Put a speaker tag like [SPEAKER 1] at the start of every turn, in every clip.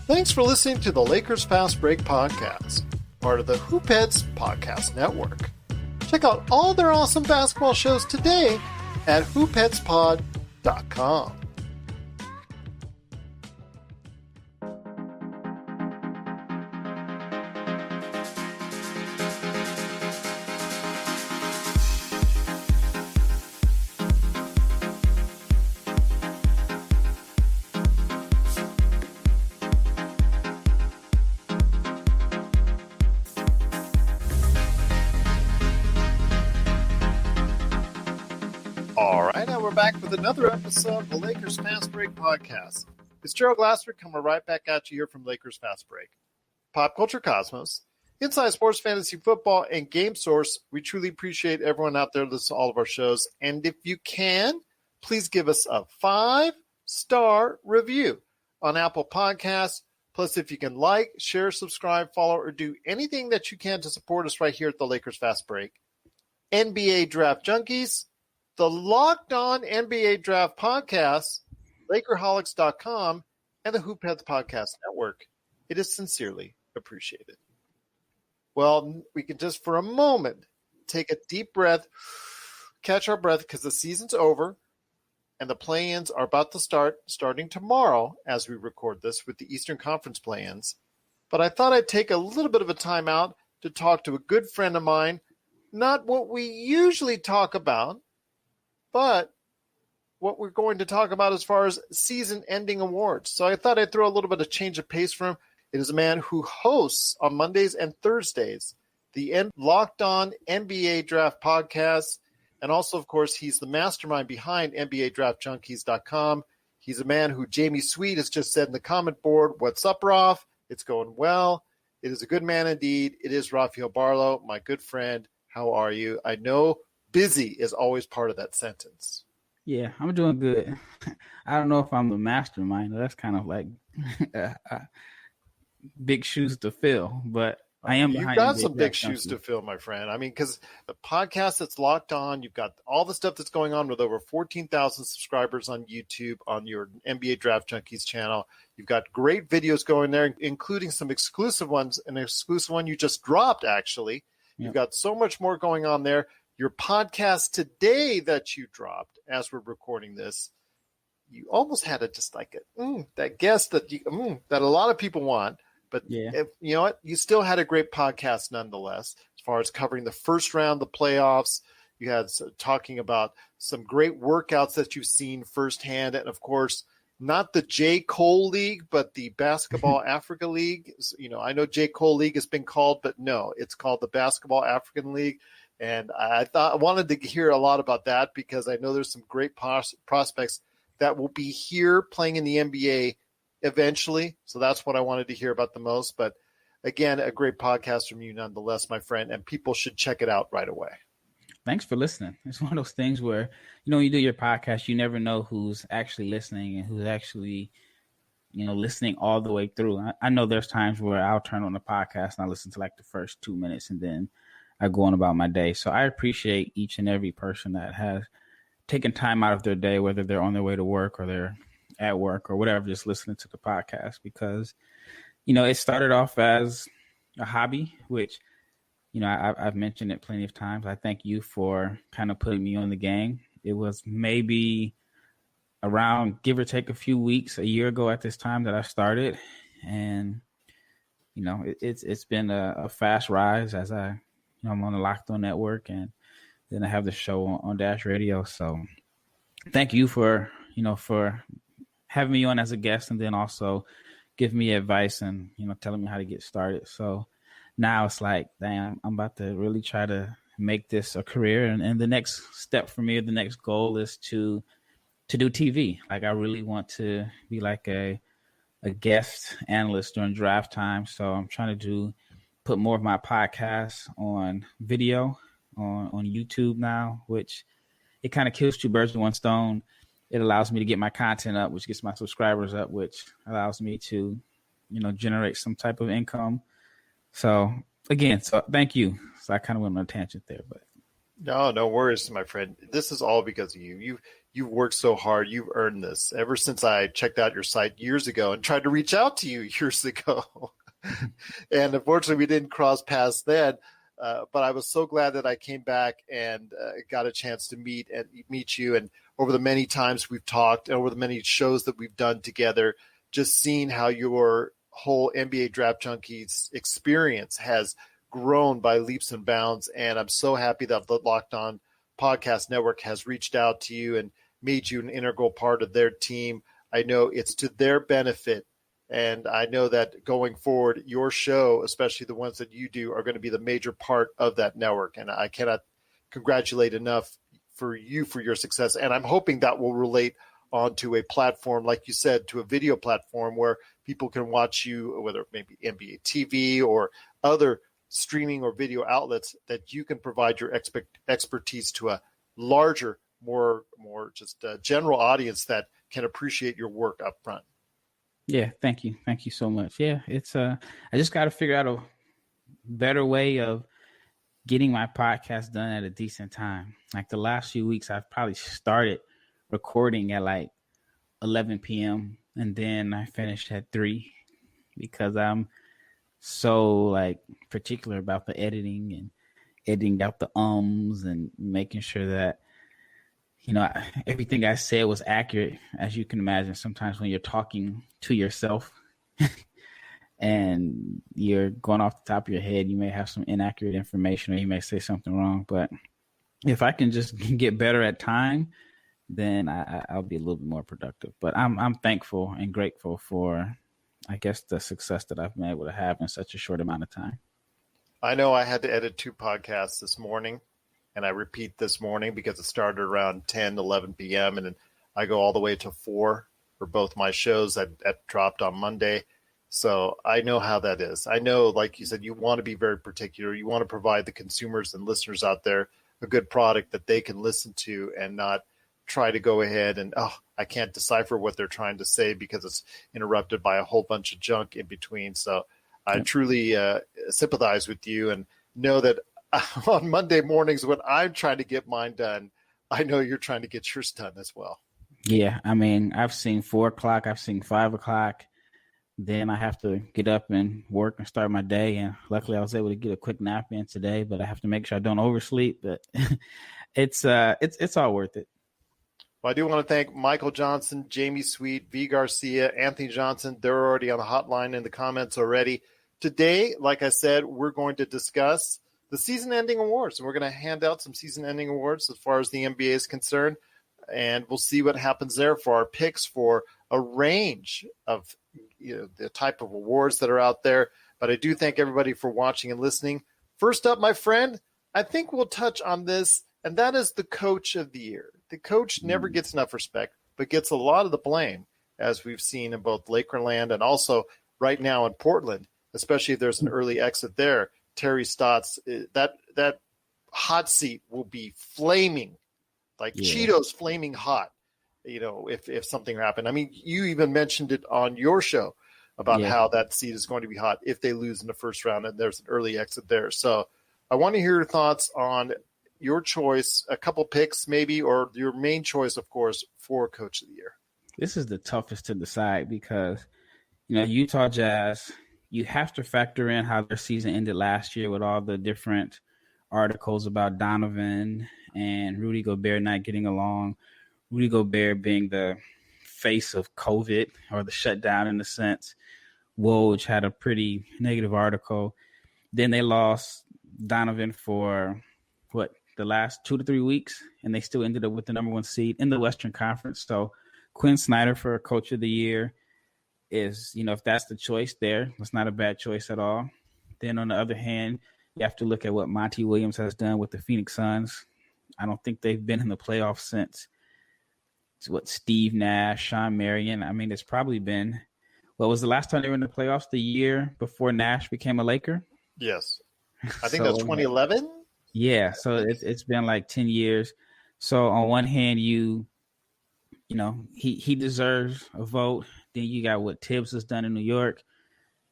[SPEAKER 1] Thanks for listening to the Lakers Fast Break podcast, part of the Hoopheads Podcast Network. Check out all their awesome basketball shows today at hoopheadspod.com. Back with another episode of the Lakers Fast Break podcast. It's Gerald Glassford coming right back at you here from Lakers Fast Break. Pop Culture Cosmos, Inside Sports Fantasy Football, and Game Source. We truly appreciate everyone out there listening to all of our shows. And if you can, please give us a 5-star review on Apple Podcasts. Plus, if you can like, share, subscribe, follow, or do anything that you can to support us right here at the Lakers Fast Break. NBA Draft Junkies, the Locked On NBA Draft Podcast, Lakerholics.com, and the Hoopheads Podcast Network. It is sincerely appreciated. Well, we can just for a moment take a deep breath, catch our breath, because the season's over, and the play-ins are about to start, starting tomorrow as we record this with the Eastern Conference play-ins. But I thought I'd take a little bit of a time out to talk to a good friend of mine, not what we usually talk about, but what we're going to talk about as far as season-ending awards. So I thought I'd throw a little bit of change of pace for him. It is a man who hosts on Mondays and Thursdays the Locked On NBA Draft Podcast. And also, of course, he's the mastermind behind NBADraftJunkies.com. He's a man who Jamie Sweet has just said in the comment board, "What's up, Raf? It's going well." It is a good man indeed. It is Rafael Barlowe, my good friend. How are you? I know busy is always part of that sentence.
[SPEAKER 2] Yeah, I'm doing good. I don't know if I'm the mastermind. That's kind of like big shoes to fill, but I am.
[SPEAKER 1] You've got some big shoes to fill, my friend. I mean, because the podcast that's Locked On, you've got all the stuff that's going on with over 14,000 subscribers on YouTube, on your NBA Draft Junkies channel. You've got great videos going there, including some exclusive ones, an exclusive one you just dropped, actually. You've got so much more going on there. Your podcast today that you dropped as we're recording this, you almost had it just like that guest that that a lot of people want. But you know what? You still had a great podcast nonetheless, as far as covering the first round, the playoffs. You had talking about some great workouts that you've seen firsthand. And, of course, not the J. Cole League, but the Basketball Africa League. You know, I know J. Cole League has been called, but no, it's called the Basketball African League. And I wanted to hear a lot about that because I know there's some great prospects that will be here playing in the NBA eventually. So that's what I wanted to hear about the most. But again, a great podcast from you nonetheless, my friend, and people should check it out right away.
[SPEAKER 2] Thanks for listening. It's one of those things where, you know, when you do your podcast, you never know who's actually listening and who's actually, you know, listening all the way through. I know there's times where I'll turn on the podcast and I listen to like the first 2 minutes and then I go on about my day. So I appreciate each and every person that has taken time out of their day, whether they're on their way to work or they're at work or whatever, just listening to the podcast because, you know, it started off as a hobby, which, you know, I've mentioned it plenty of times. I thank you for kind of putting me on the game. It was maybe around, give or take a few weeks, a year ago at this time that I started. And, you know, it's been a fast rise as I'm on the Locked On Network, and then I have the show on Dash Radio. So thank you for having me on as a guest and then also give me advice and, you know, telling me how to get started. So now it's like, damn, I'm about to really try to make this a career. And the next step for me, the next goal is to do TV. Like I really want to be like a guest analyst during draft time. So I'm trying to put more of my podcasts on video on YouTube now, which it kind of kills two birds with one stone. It allows me to get my content up, which gets my subscribers up, which allows me to, you know, generate some type of income. So again, so thank you. So I kind of went on a tangent there, but
[SPEAKER 1] No, no worries, my friend. This is all because of you. You've worked so hard. You've earned this. Ever since I checked out your site years ago and tried to reach out to you years ago, and unfortunately we didn't cross paths then. But I was so glad that I came back and got a chance to meet you. And over the many times we've talked, and over the many shows that we've done together, just seeing how your whole NBA Draft Junkies experience has grown by leaps and bounds. And I'm so happy that the Locked On Podcast Network has reached out to you and made you an integral part of their team. I know it's to their benefit. And I know that going forward, your show, especially the ones that you do, are going to be the major part of that network. And I cannot congratulate enough for you for your success. And I'm hoping that will relate onto a platform, like you said, to a video platform where people can watch you, whether it may be NBA TV or other streaming or video outlets, that you can provide your expertise to a larger, more just general audience that can appreciate your work up front.
[SPEAKER 2] Yeah, thank you so much. Yeah, it's I just got to figure out a better way of getting my podcast done at a decent time. Like the last few weeks, I've probably started recording at like 11 p.m. and then I finished at 3 because I'm so like particular about the editing and editing out the ums and making sure that, you know, everything I said was accurate. As you can imagine, sometimes when you're talking to yourself and you're going off the top of your head, you may have some inaccurate information or you may say something wrong. But if I can just get better at time, then I'll be a little bit more productive. But I'm thankful and grateful for, I guess, the success that I've been able to have in such a short amount of time.
[SPEAKER 1] I know I had to edit 2 podcasts this morning, and I repeat this morning because it started around 10, 11 p.m. And then I go all the way to 4 for both my shows that dropped on Monday. So I know how that is. I know, like you said, you want to be very particular. You want to provide the consumers and listeners out there a good product that they can listen to and not try to go ahead and, I can't decipher what they're trying to say because it's interrupted by a whole bunch of junk in between. So I truly sympathize with you and know that on Monday mornings when I'm trying to get mine done, I know you're trying to get yours done as well.
[SPEAKER 2] Yeah, I mean, I've seen 4 o'clock, I've seen 5 o'clock. Then I have to get up and work and start my day. And luckily I was able to get a quick nap in today, but I have to make sure I don't oversleep. But it's all worth it.
[SPEAKER 1] Well, I do want to thank Michael Johnson, Jamie Sweet, V. Garcia, Anthony Johnson. They're already on the hotline in the comments already. Today, like I said, we're going to discuss the season-ending awards, and we're going to hand out some season-ending awards as far as the NBA is concerned, and we'll see what happens there for our picks for a range of the type of awards that are out there. But I do thank everybody for watching and listening. First up, my friend, I think we'll touch on this, and that is the Coach of the Year. The coach never gets enough respect, but gets a lot of the blame, as we've seen in both Lakerland and also right now in Portland, especially if there's an early exit there. Terry Stotts, that hot seat will be flaming, like Cheetos flaming hot, if something happened. I mean, you even mentioned it on your show about how that seat is going to be hot if they lose in the first round and there's an early exit there. So I want to hear your thoughts on your choice, a couple picks maybe, or your main choice, of course, for Coach of the Year.
[SPEAKER 2] This is the toughest to decide because, Utah Jazz, you have to factor in how their season ended last year with all the different articles about Donovan and Rudy Gobert not getting along. Rudy Gobert being the face of COVID or the shutdown in a sense. Woj had a pretty negative article. Then they lost Donovan for the last 2 to 3 weeks, and they still ended up with the number 1 seed in the Western Conference. So Quinn Snyder for Coach of the Year is, if that's the choice there, it's not a bad choice at all. Then on the other hand, you have to look at what Monty Williams has done with the Phoenix Suns. I don't think they've been in the playoffs since Steve Nash, Sean Marion. I mean, it's probably been, what was the last time they were in the playoffs? The year before Nash became a Laker?
[SPEAKER 1] Yes. I think that's 2011.
[SPEAKER 2] Yeah, so it's been like 10 years. So on one hand, he deserves a vote. Then you got what Tibbs has done in New York,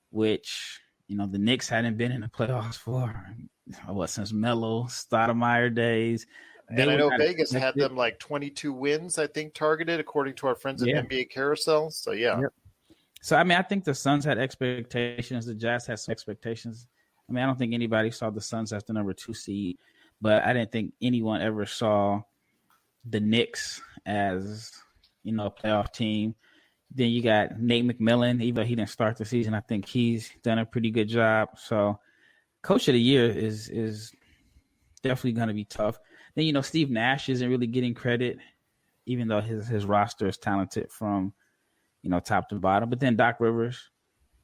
[SPEAKER 2] which, the Knicks hadn't been in the playoffs for since Melo, Stoudemire days.
[SPEAKER 1] And I know Vegas had them like 22 wins, I think, targeted according to our friends at NBA Carousel. So, yeah.
[SPEAKER 2] Yep. So, I mean, I think the Suns had expectations. The Jazz had some expectations. I mean, I don't think anybody saw the Suns as the number 2 seed, but I didn't think anyone ever saw the Knicks as, a playoff team. Then you got Nate McMillan. Even though he didn't start the season, I think he's done a pretty good job. So, Coach of the Year is definitely going to be tough. Then, Steve Nash isn't really getting credit, even though his roster is talented from, top to bottom. But then Doc Rivers,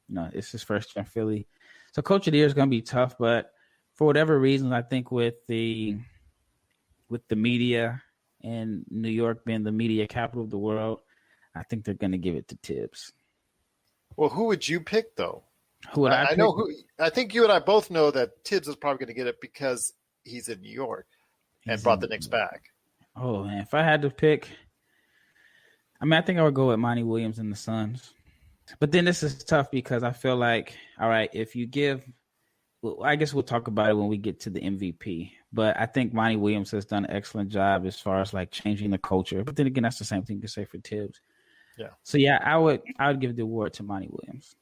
[SPEAKER 2] it's his first year in Philly. So Coach of the Year is going to be tough. But for whatever reason, I think with the media and New York being the media capital of the world, I think they're going to give it to Tibbs.
[SPEAKER 1] Well, who would you pick, though?
[SPEAKER 2] Who would I pick?
[SPEAKER 1] know who. I think you and I both know that Tibbs is probably going to get it because he's in New York and brought the Knicks back. Oh,
[SPEAKER 2] man. If I had to pick, I think I would go with Monty Williams and the Suns. But then this is tough because I feel like, all right, if you give – I guess we'll talk about it when we get to the MVP. But I think Monty Williams has done an excellent job as far as, like, changing the culture. But then again, that's the same thing you can say for Tibbs.
[SPEAKER 1] Yeah.
[SPEAKER 2] So, yeah, I would give the award to Monty Williams.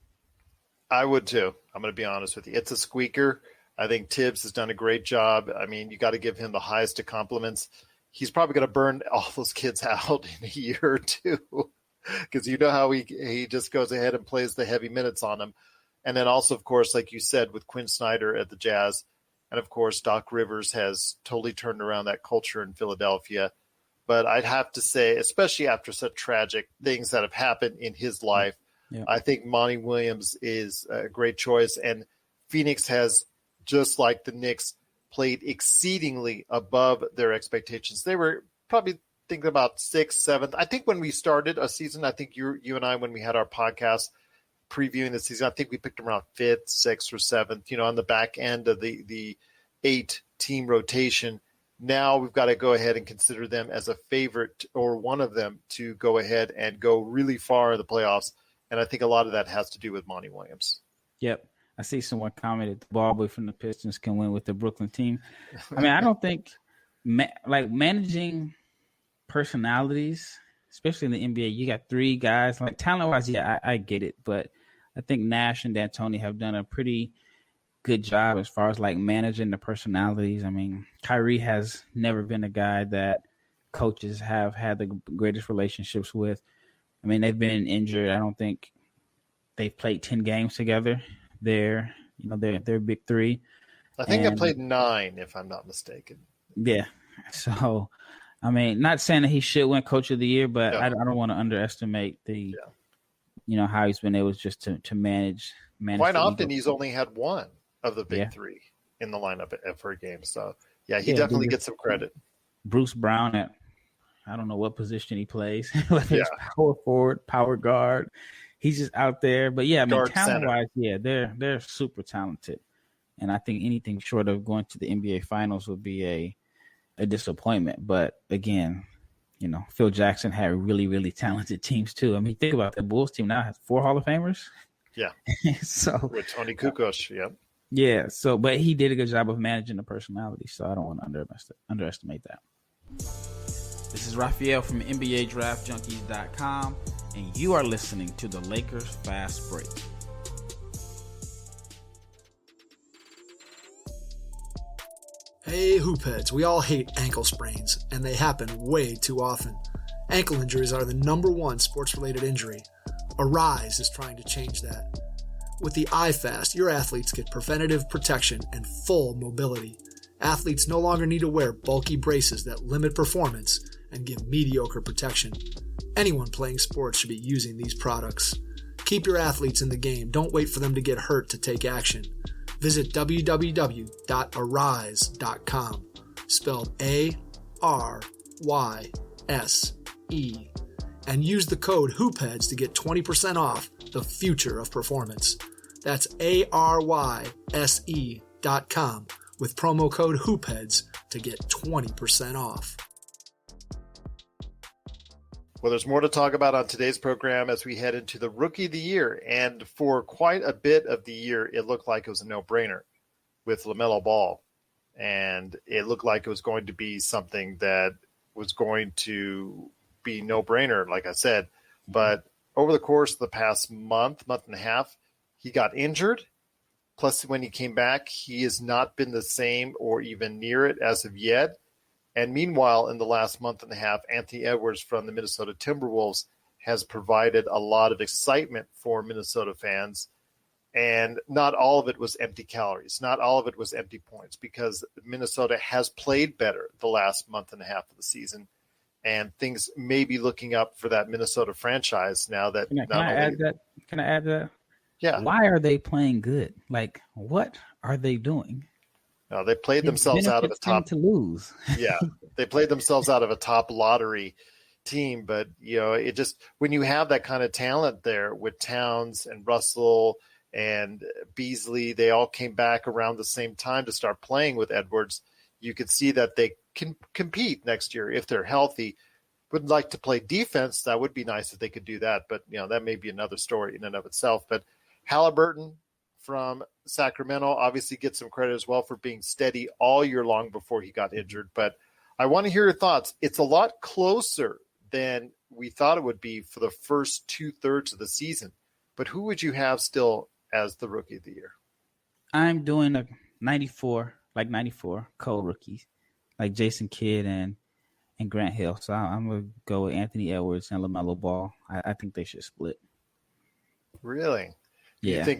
[SPEAKER 1] I would, too. I'm going to be honest with you. It's a squeaker. I think Tibbs has done a great job. I mean, you got to give him the highest of compliments. He's probably going to burn all those kids out in a year or two because you know how he just goes ahead and plays the heavy minutes on them. And then also, of course, like you said, with Quinn Snyder at the Jazz, and of course, Doc Rivers has totally turned around that culture in Philadelphia. But I'd have to say, especially after such tragic things that have happened in his life, I think Monty Williams is a great choice. And Phoenix has, just like the Knicks, played exceedingly above their expectations. They were probably thinking about 6th, 7th. I think when we started a season, I think you and I, when we had our podcast previewing the season, I think we picked them around 5th, 6th, or 7th, on the back end of the 8-team rotation. Now we've got to go ahead and consider them as a favorite or one of them to go ahead and go really far in the playoffs. And I think a lot of that has to do with Monty Williams.
[SPEAKER 2] Yep. I see someone commented the ball boy from the Pistons can win with the Brooklyn team. I mean, I don't think managing personalities, especially in the NBA, you got 3 guys. Like talent-wise, I get it. But I think Nash and D'Antoni have done a pretty good job as far as like managing the personalities. I mean, Kyrie has never been a guy that coaches have had the greatest relationships with. I mean, they've been injured. I don't think they've played 10 games together. They're big 3.
[SPEAKER 1] I think I played 9, if I'm not mistaken.
[SPEAKER 2] Yeah. So, I mean, not saying that he should win Coach of the Year, but I don't want to underestimate the, how he's been able just to manage.
[SPEAKER 1] Quite often, he's only had one of the big 3 in the lineup for a game. So, he definitely gets some credit.
[SPEAKER 2] Bruce Brown at, I don't know what position he plays. Power forward, power guard. He's just out there. But, I mean, talent-wise, they're super talented. And I think anything short of going to the NBA Finals would be a disappointment. But, again, Phil Jackson had really, really talented teams, too. I mean, think about the Bulls team now has 4 Hall of Famers.
[SPEAKER 1] Yeah.
[SPEAKER 2] So
[SPEAKER 1] with Tony Kukoc,
[SPEAKER 2] Yeah, so, but he did a good job of managing the personality, so I don't want to underestimate that. This is Rafael from NBADraftJunkies.com, and you are listening to the Lakers Fast Break.
[SPEAKER 3] Hey, hoopheads, we all hate ankle sprains, and they happen way too often. Ankle injuries are the #1 sports-related injury. Arise is trying to change that. With the iFast, your athletes get preventative protection and full mobility. Athletes no longer need to wear bulky braces that limit performance and give mediocre protection. Anyone playing sports should be using these products. Keep your athletes in the game. Don't wait for them to get hurt to take action. Visit www.arise.com, spelled ARYSE, and use the code HOOPHEADS to get 20% off the future of performance. That's ARYSE.com with promo code HOOPHEADS to get 20% off.
[SPEAKER 1] Well, there's more to talk about on today's program as we head into the Rookie of the Year. And for quite a bit of the year, it looked like it was a no-brainer with LaMelo Ball and it looked like it was going to be something that was going to be no-brainer, like I said. But over the course of the past month and a half, he got injured. Plus, when he came back, he has not been the same or even near it as of yet. And meanwhile, in the last month and a half, Anthony Edwards from the Minnesota Timberwolves has provided a lot of excitement for Minnesota fans. And not all of it was empty calories. Not all of it was empty points, because Minnesota has played better the last month and a half of the season. And things may be looking up for that Minnesota franchise now that
[SPEAKER 2] Can I add that?
[SPEAKER 1] Yeah.
[SPEAKER 2] Why are they playing good? Like, what are they doing?
[SPEAKER 1] No, they played themselves out of a top
[SPEAKER 2] to lose.
[SPEAKER 1] Yeah, they played themselves out of a top lottery team. But, it just, when you have that kind of talent there with Towns and Russell and Beasley, they all came back around the same time to start playing with Edwards. You could see that they can compete next year if they're healthy. Would like to play defense. That would be nice if they could do that. But, that may be another story in and of itself. But Halliburton from Sacramento obviously gets some credit as well for being steady all year long before he got injured. But I want to hear your thoughts. It's a lot closer than we thought it would be for the first 2/3 of the season. But who would you have still as the rookie of the year?
[SPEAKER 2] I'm doing a 94 co-rookies, like Jason Kidd and Grant Hill. So I'm going to go with Anthony Edwards and LaMelo Ball. I think they should split.
[SPEAKER 1] Really?
[SPEAKER 2] Yeah.
[SPEAKER 1] Do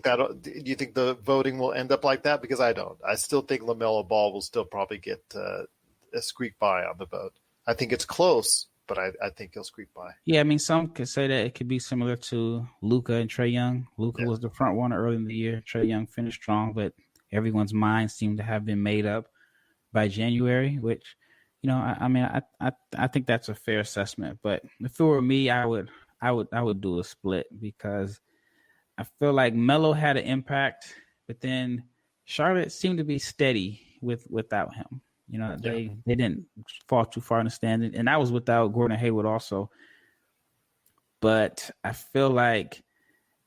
[SPEAKER 1] you think the voting will end up like that? Because I don't. I still think LaMelo Ball will still probably get a squeak by on the vote. I think it's close, but I think he'll squeak by.
[SPEAKER 2] Yeah, I mean, some could say that it could be similar to Luka and Trae Young. Luka was the front runner early in the year. Trae Young finished strong, but everyone's mind seemed to have been made up by January, which, I think that's a fair assessment. But if it were me, I would do a split, because I feel like Melo had an impact, but then Charlotte seemed to be steady without him. They didn't fall too far in the standing, and that was without Gordon Hayward also. But I feel like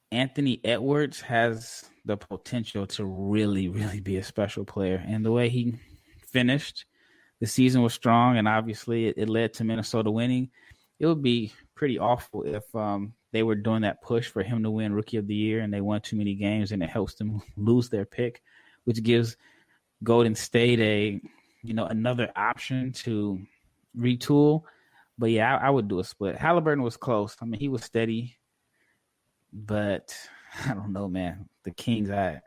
[SPEAKER 2] Anthony Edwards has the potential to really, really be a special player. And the way he finished, the season was strong, and obviously it led to Minnesota winning. It would be pretty awful if they were doing that push for him to win Rookie of the Year and they won too many games and it helps them lose their pick, which gives Golden State another option to retool. But yeah, I would do a split. Halliburton was close. I mean, he was steady, but I don't know, man. The Kings,
[SPEAKER 1] I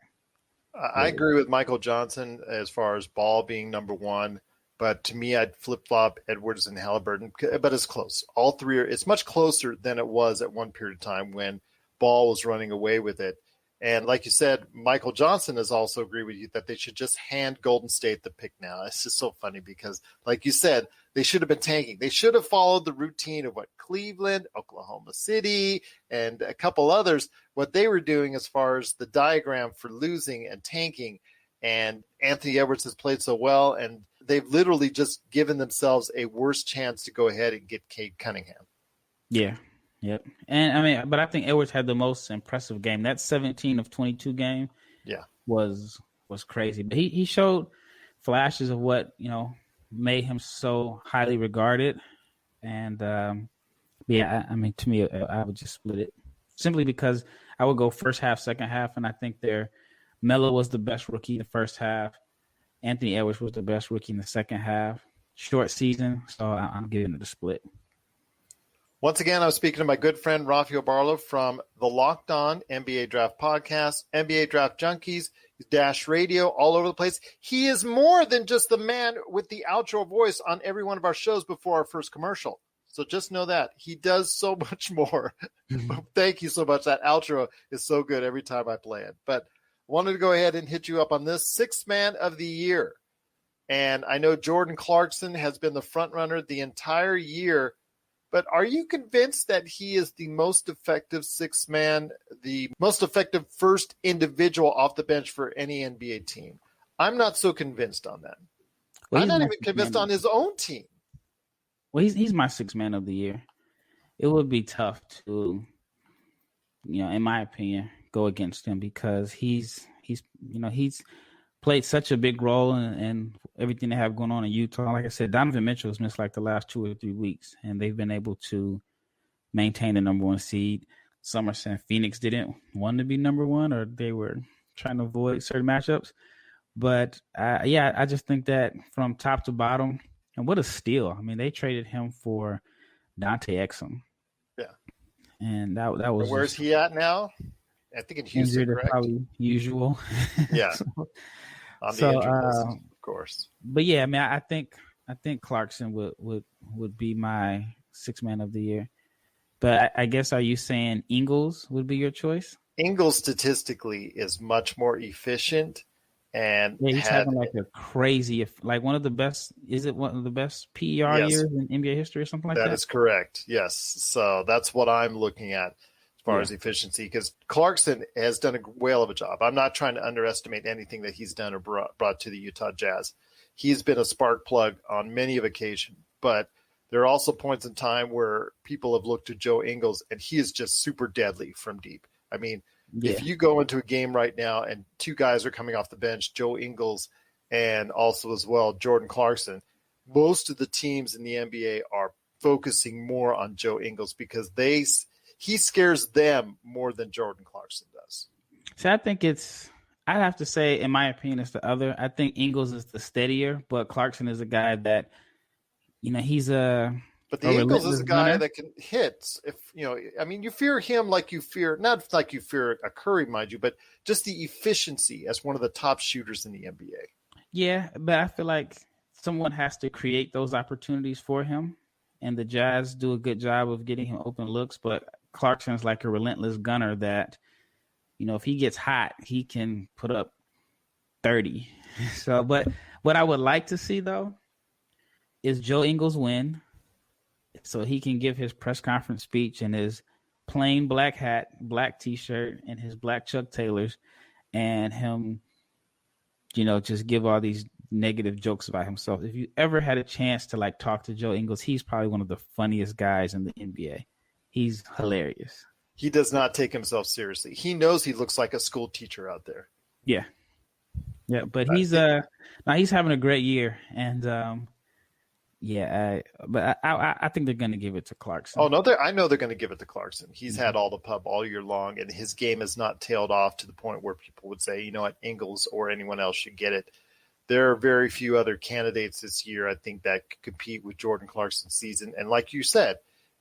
[SPEAKER 1] agree with Michael Johnson as far as Ball being number one. But to me, I'd flip-flop Edwards and Halliburton. But it's close. All three it's much closer than it was at one period of time when Ball was running away with it. And like you said, Michael Johnson has also agreed with you that they should just hand Golden State the pick now. It's just so funny because, like you said, they should have been tanking. They should have followed the routine of what Cleveland, Oklahoma City, and a couple others, what they were doing as far as the diagram for losing and tanking. And Anthony Edwards has played so well, and they've literally just given themselves a worse chance to go ahead and get Cade Cunningham.
[SPEAKER 2] Yeah. Yep. And but I think Edwards had the most impressive game. That 17 of 22 game was crazy. But he showed flashes of what, made him so highly regarded. And to me, I would just split it simply because I would go first half, second half, and I think Melo was the best rookie in the first half. Anthony Edwards was the best rookie in the second half. Short season, so I'm giving it a split.
[SPEAKER 1] Once again, I was speaking to my good friend Rafael Barlowe from the Locked On NBA Draft Podcast, NBA Draft Junkies, Dash Radio, all over the place. He is more than just the man with the outro voice on every one of our shows before our first commercial. So just know that. He does so much more. Thank you so much. That outro is so good every time I play it. But I wanted to go ahead and hit you up on this sixth man of the year. And I know Jordan Clarkson has been the front runner the entire year. But are you convinced that he is the most effective sixth man, the most effective first individual off the bench for any NBA team? I'm not so convinced on that. Well, I'm not even convinced on his own team.
[SPEAKER 2] Well, he's my sixth man of the year. It would be tough to, in my opinion, go against him because he's played such a big role in everything they have going on in Utah. Like I said, Donovan Mitchell has missed like the last 2 or 3 weeks, and they've been able to maintain the number 1 seed. Some are saying Phoenix didn't want to be number 1, or they were trying to avoid certain matchups. But I just think that from top to bottom, and what a steal! I mean, they traded him for Dante Exum.
[SPEAKER 1] Yeah,
[SPEAKER 2] and that was.
[SPEAKER 1] And where's he at now? I think in Houston, correct?
[SPEAKER 2] Probably usual.
[SPEAKER 1] Yeah, on the injury list, of course.
[SPEAKER 2] But yeah, I mean, I think Clarkson would be my 6th man of the year. But I guess, are you saying Ingles would be your choice?
[SPEAKER 1] Ingles statistically is much more efficient, and
[SPEAKER 2] he's having like a crazy, like one of the best. Is it one of the best PER years in NBA history or something like that?
[SPEAKER 1] That is correct. Yes, so that's what I'm looking at as far as efficiency, because Clarkson has done a whale of a job. I'm not trying to underestimate anything that he's done or brought to the Utah Jazz. He's been a spark plug on many of occasions, but there are also points in time where people have looked to Joe Ingles, and he is just super deadly from deep. I mean, if you go into a game right now and 2 guys are coming off the bench, Joe Ingles and also as well Jordan Clarkson, most of the teams in the NBA are focusing more on Joe Ingles because he scares them more than Jordan Clarkson does.
[SPEAKER 2] So I think I'd have to say, in my opinion, it's the other. I think Ingles is the steadier, but Clarkson is a guy that, he's
[SPEAKER 1] But the Ingles is a guy that can hit. You fear him like you fear, not like you fear a Curry, mind you, but just the efficiency as one of the top shooters in the NBA.
[SPEAKER 2] Yeah, but I feel like someone has to create those opportunities for him, and the Jazz do a good job of getting him open looks. But Clarkson's like a relentless gunner that, if he gets hot, he can put up 30. So, but what I would like to see though is Joe Ingles win, so he can give his press conference speech in his plain black hat, black T-shirt, and his black Chuck Taylors, and him, just give all these negative jokes about himself. If you ever had a chance to talk to Joe Ingles, he's probably one of the funniest guys in the NBA. He's hilarious.
[SPEAKER 1] He does not take himself seriously. He knows he looks like a school teacher out there.
[SPEAKER 2] Yeah. Yeah, but he's having a great year, and I think they're going to give it to Clarkson.
[SPEAKER 1] Oh, no, I know they're going to give it to Clarkson. He's had all the pub all year long, and his game has not tailed off to the point where people would say, Ingles or anyone else should get it. There are very few other candidates this year, I think, that could compete with Jordan Clarkson's season. And like you said,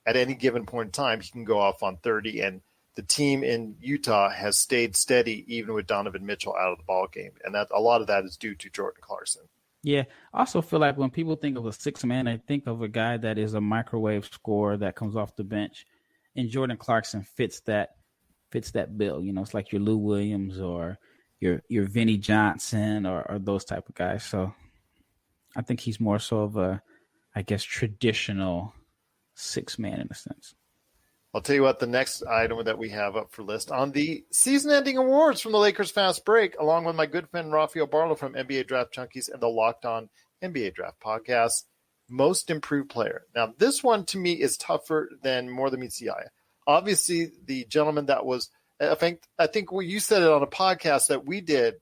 [SPEAKER 1] at any given point in time, he can go off on 30, and the team in Utah has stayed steady even with Donovan Mitchell out of the ball game. And that a lot of that is due to Jordan Clarkson.
[SPEAKER 2] Yeah, I also feel like when people think of a 6th man, they think of a guy that is a microwave scorer that comes off the bench, and Jordan Clarkson fits that bill. It's like your Lou Williams or your Vinnie Johnson or those type of guys. So I think he's more so of a, I guess, traditional 6th man in a sense.
[SPEAKER 1] I'll tell you what, the next item that we have up for list on the season-ending awards from the Lakers Fast Break, along with my good friend Rafael Barlowe from NBA Draft Junkies and the Locked On NBA Draft Podcast, Most Improved Player. Now, this one to me is tougher than More Than Meets the Eye. Obviously, the gentleman that was, I think you said it on a podcast that we did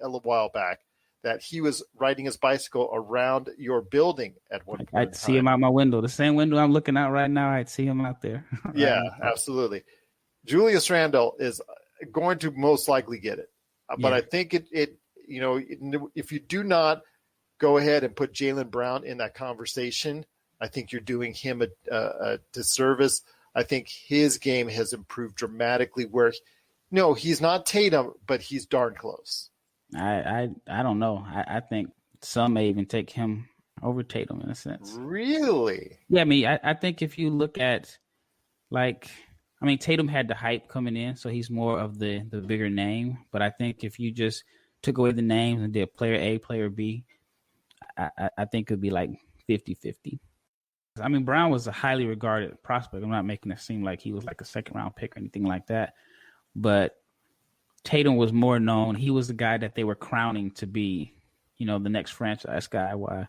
[SPEAKER 1] a little while back, that he was riding his bicycle around your building at one point.
[SPEAKER 2] I'd see him out my window. The same window I'm looking out right now, I'd see him out there.
[SPEAKER 1] Yeah, absolutely. Julius Randle is going to most likely get it. But I think if you do not go ahead and put Jaylen Brown in that conversation, I think you're doing him a disservice. I think his game has improved dramatically where, he's not Tatum, but he's darn close.
[SPEAKER 2] I don't know. I think some may even take him over Tatum in a sense.
[SPEAKER 1] Really?
[SPEAKER 2] Yeah, I think if you look at Tatum had the hype coming in, so he's more of the bigger name. But I think if you just took away the names and did player A, player B, I think it would be like 50-50. Brown was a highly regarded prospect. I'm not making it seem like he was like a 2nd-round pick or anything like that. But Tatum was more known. He was the guy that they were crowning to be, the next franchise guy, while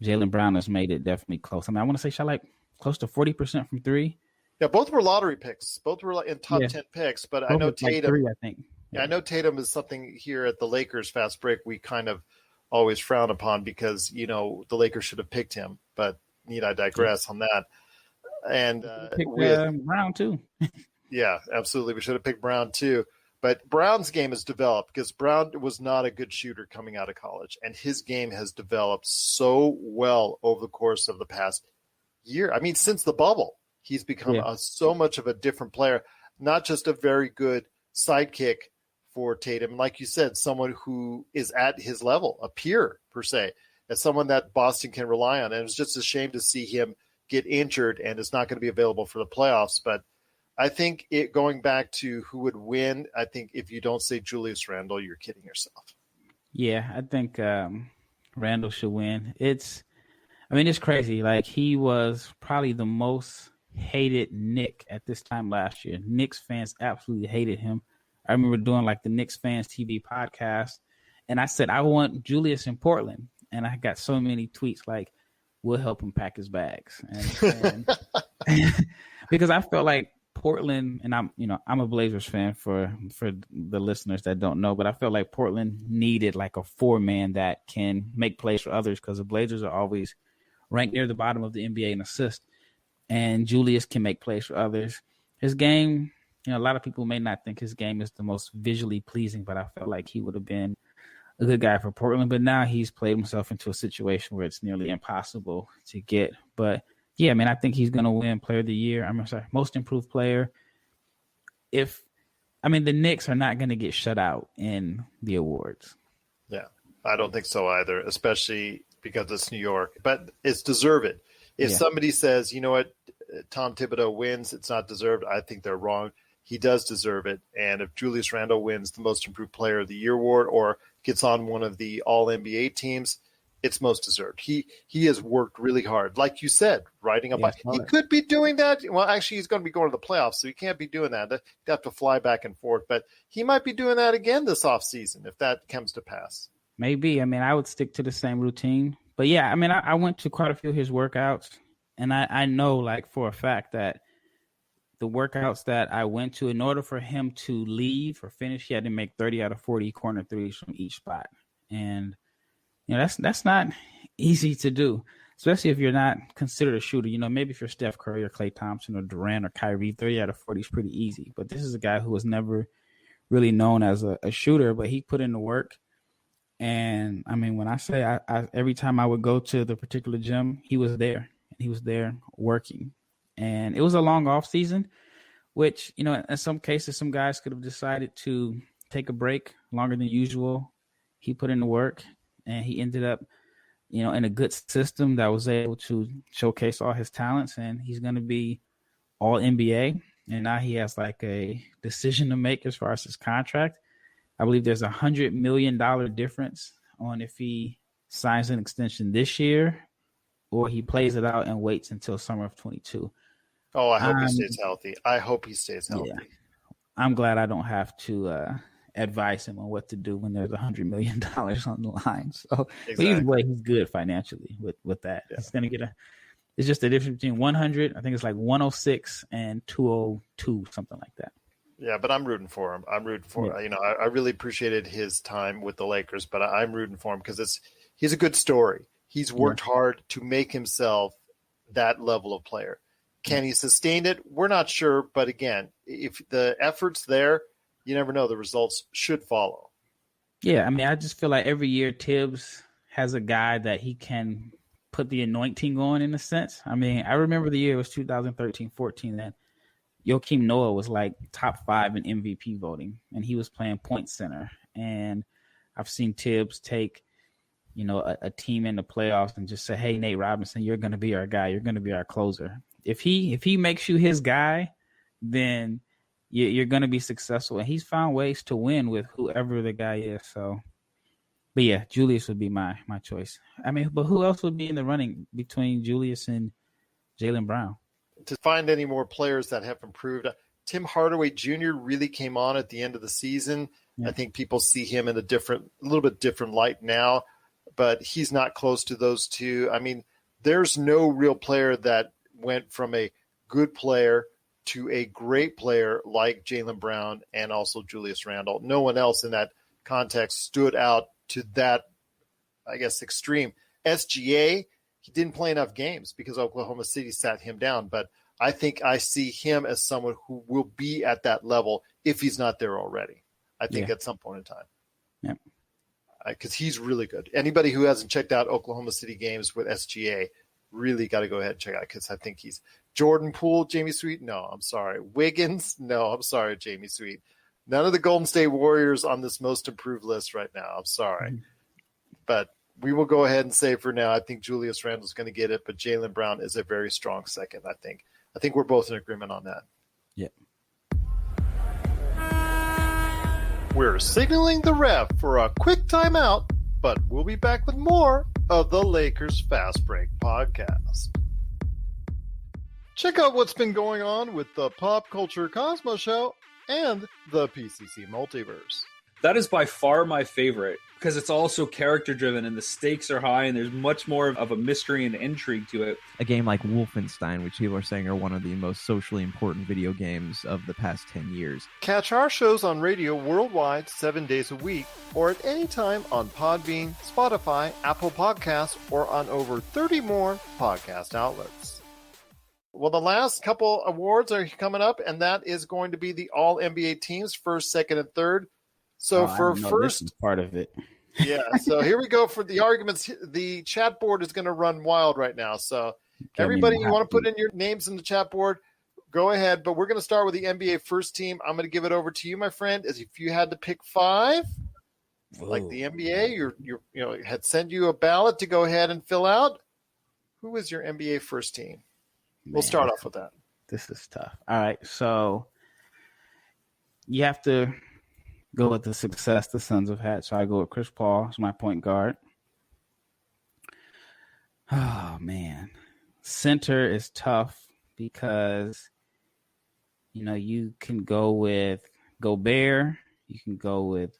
[SPEAKER 2] Jaylen Brown has made it definitely close. I want to say shot like close to 40% from 3.
[SPEAKER 1] Yeah, both were lottery picks. Both were in top 10 picks, but I know Tatum.
[SPEAKER 2] Like 3, I think.
[SPEAKER 1] Yeah, I know Tatum is something here at the Lakers Fast Break we kind of always frown upon because, the Lakers should have picked him, but need I digress on that. And
[SPEAKER 2] Brown too.
[SPEAKER 1] Yeah, absolutely. We should have picked Brown too. But Brown's game has developed because Brown was not a good shooter coming out of college, and his game has developed so well over the course of the past year. I mean, since the bubble, he's become so much of a different player, not just a very good sidekick for Tatum. Like you said, someone who is at his level, a peer per se, as someone that Boston can rely on. And it's just a shame to see him get injured and is not going to be available for the playoffs. But I think going back to who would win, I think if you don't say Julius Randle, you're kidding yourself.
[SPEAKER 2] Yeah, I think Randle should win. It's crazy. Like, he was probably the most hated Knick at this time last year. Knicks fans absolutely hated him. I remember doing like the Knicks Fans TV podcast, and I said, I want Julius in Portland. And I got so many tweets like, we'll help him pack his bags. And because I felt like Portland, and I'm a Blazers fan for the listeners that don't know, but I felt like Portland needed like a 4-man that can make plays for others because the Blazers are always ranked near the bottom of the NBA in assists, and Julius can make plays for others. His game, a lot of people may not think his game is the most visually pleasing, but I felt like he would have been a good guy for Portland. But now he's played himself into a situation where it's nearly impossible to get. But yeah, I think he's going to win Player of the Year. Most Improved Player. The Knicks are not going to get shut out in the awards.
[SPEAKER 1] Yeah, I don't think so either, especially because it's New York. But it's deserved. If somebody says, you know what, Tom Thibodeau wins, it's not deserved, I think they're wrong. He does deserve it. And if Julius Randle wins the Most Improved Player of the Year award or gets on one of the All-NBA teams, it's most deserved. He has worked really hard. Like you said, riding a bike. He could be doing that. Well, actually, he's going to be going to the playoffs, so he can't be doing that. He'd have to fly back and forth. But he might be doing that again this offseason if that comes to pass.
[SPEAKER 2] Maybe. I would stick to the same routine. But yeah, I went to quite a few of his workouts, and I know like for a fact that the workouts that I went to, in order for him to leave or finish, he had to make 30 out of 40 corner threes from each spot. And that's not easy to do, especially if you're not considered a shooter. Maybe if you're Steph Curry or Klay Thompson or Durant or Kyrie, 30 out of 40 is pretty easy. But this is a guy who was never really known as a shooter, but he put in the work. And when I say I every time I would go to the particular gym, he was there. He was there working. And it was a long off season, which, in some cases, some guys could have decided to take a break longer than usual. He put in the work, and he ended up, in a good system that was able to showcase all his talents. And he's going to be all NBA. And now he has like a decision to make as far as his contract. I believe there's $100 million difference on if he signs an extension this year or he plays it out and waits until summer of 22.
[SPEAKER 1] Oh, I hope he stays healthy. Yeah.
[SPEAKER 2] I'm glad I don't have to advise him on what to do when there's $100 million on the line. So exactly. Either way, he's good financially with that. Yeah. He's going to get it's just the difference between 100, I think it's like 106 and 202, something like that.
[SPEAKER 1] Yeah, but I'm rooting for him. I really appreciated his time with the Lakers, but I'm rooting for him because he's a good story. He's worked hard to make himself that level of player. Can he sustain it? We're not sure. But again, if the effort's there, you never know. The results should follow.
[SPEAKER 2] Yeah, I just feel like every year Tibbs has a guy that he can put the anointing on in a sense. I remember the year it was 2013-14 that Joakim Noah was like top 5 in MVP voting, and he was playing point center. And I've seen Tibbs take a team in the playoffs and just say, hey, Nate Robinson, you're going to be our guy. You're going to be our closer. If he makes you his guy, then you're going to be successful. And he's found ways to win with whoever the guy is. So, but yeah, Julius would be my choice. But who else would be in the running between Julius and Jaylen Brown?
[SPEAKER 1] To find any more players that have improved, Tim Hardaway Jr. really came on at the end of the season. Yeah. I think people see him in a little bit different light now, but he's not close to those two. There's no real player that went from a good player to a great player like Jaylen Brown and also Julius Randle. No one else in that context stood out to that, I guess, extreme. SGA, he didn't play enough games because Oklahoma City sat him down, but I think I see him as someone who will be at that level if he's not there already. I think at some point in time.
[SPEAKER 2] Yeah.
[SPEAKER 1] Because he's really good. Anybody who hasn't checked out Oklahoma City games with SGA really got to go ahead and check out, because I think he's Jordan Poole, Jamie Sweet. No, I'm sorry. Wiggins. No, I'm sorry, Jamie Sweet. None of the Golden State Warriors on this most improved list right now. I'm sorry. Mm-hmm. But we will go ahead and say for now, I think Julius Randle is going to get it, but Jaylen Brown is a very strong second, I think. I think we're both in agreement on that.
[SPEAKER 2] Yeah.
[SPEAKER 1] We're signaling the ref for a quick timeout, but we'll be back with more of the Lakers Fast Break podcast. Check out what's been going on with the Pop Culture Cosmos Show and the PCC Multiverse.
[SPEAKER 4] That is by far my favorite, because it's also character-driven and the stakes are high and there's much more of a mystery and intrigue to it.
[SPEAKER 5] A game like Wolfenstein, which people are saying are one of the most socially important video games of the past 10 years.
[SPEAKER 1] Catch our shows on radio worldwide 7 days a week, or at any time on Podbean, Spotify, Apple Podcasts, or on over 30 more podcast outlets. Well, the last couple awards are coming up, and that is going to be the All-NBA teams, first, second, and third. So for first,
[SPEAKER 2] this is part of it.
[SPEAKER 1] Yeah. So here we go for the arguments. The chat board is going to run wild right now. So everybody, you want to put in your names in the chat board, go ahead. But we're going to start with the NBA first team. I'm going to give it over to you, my friend. As if you had to pick five, like the NBA, had sent you a ballot to go ahead and fill out. Who is your NBA first team? We'll start off with that.
[SPEAKER 2] This is tough. All right. So you have to go with the success the Suns have had. So I go with Chris Paul as my point guard. Oh, man. Center is tough because, you can go with Gobert. You can go with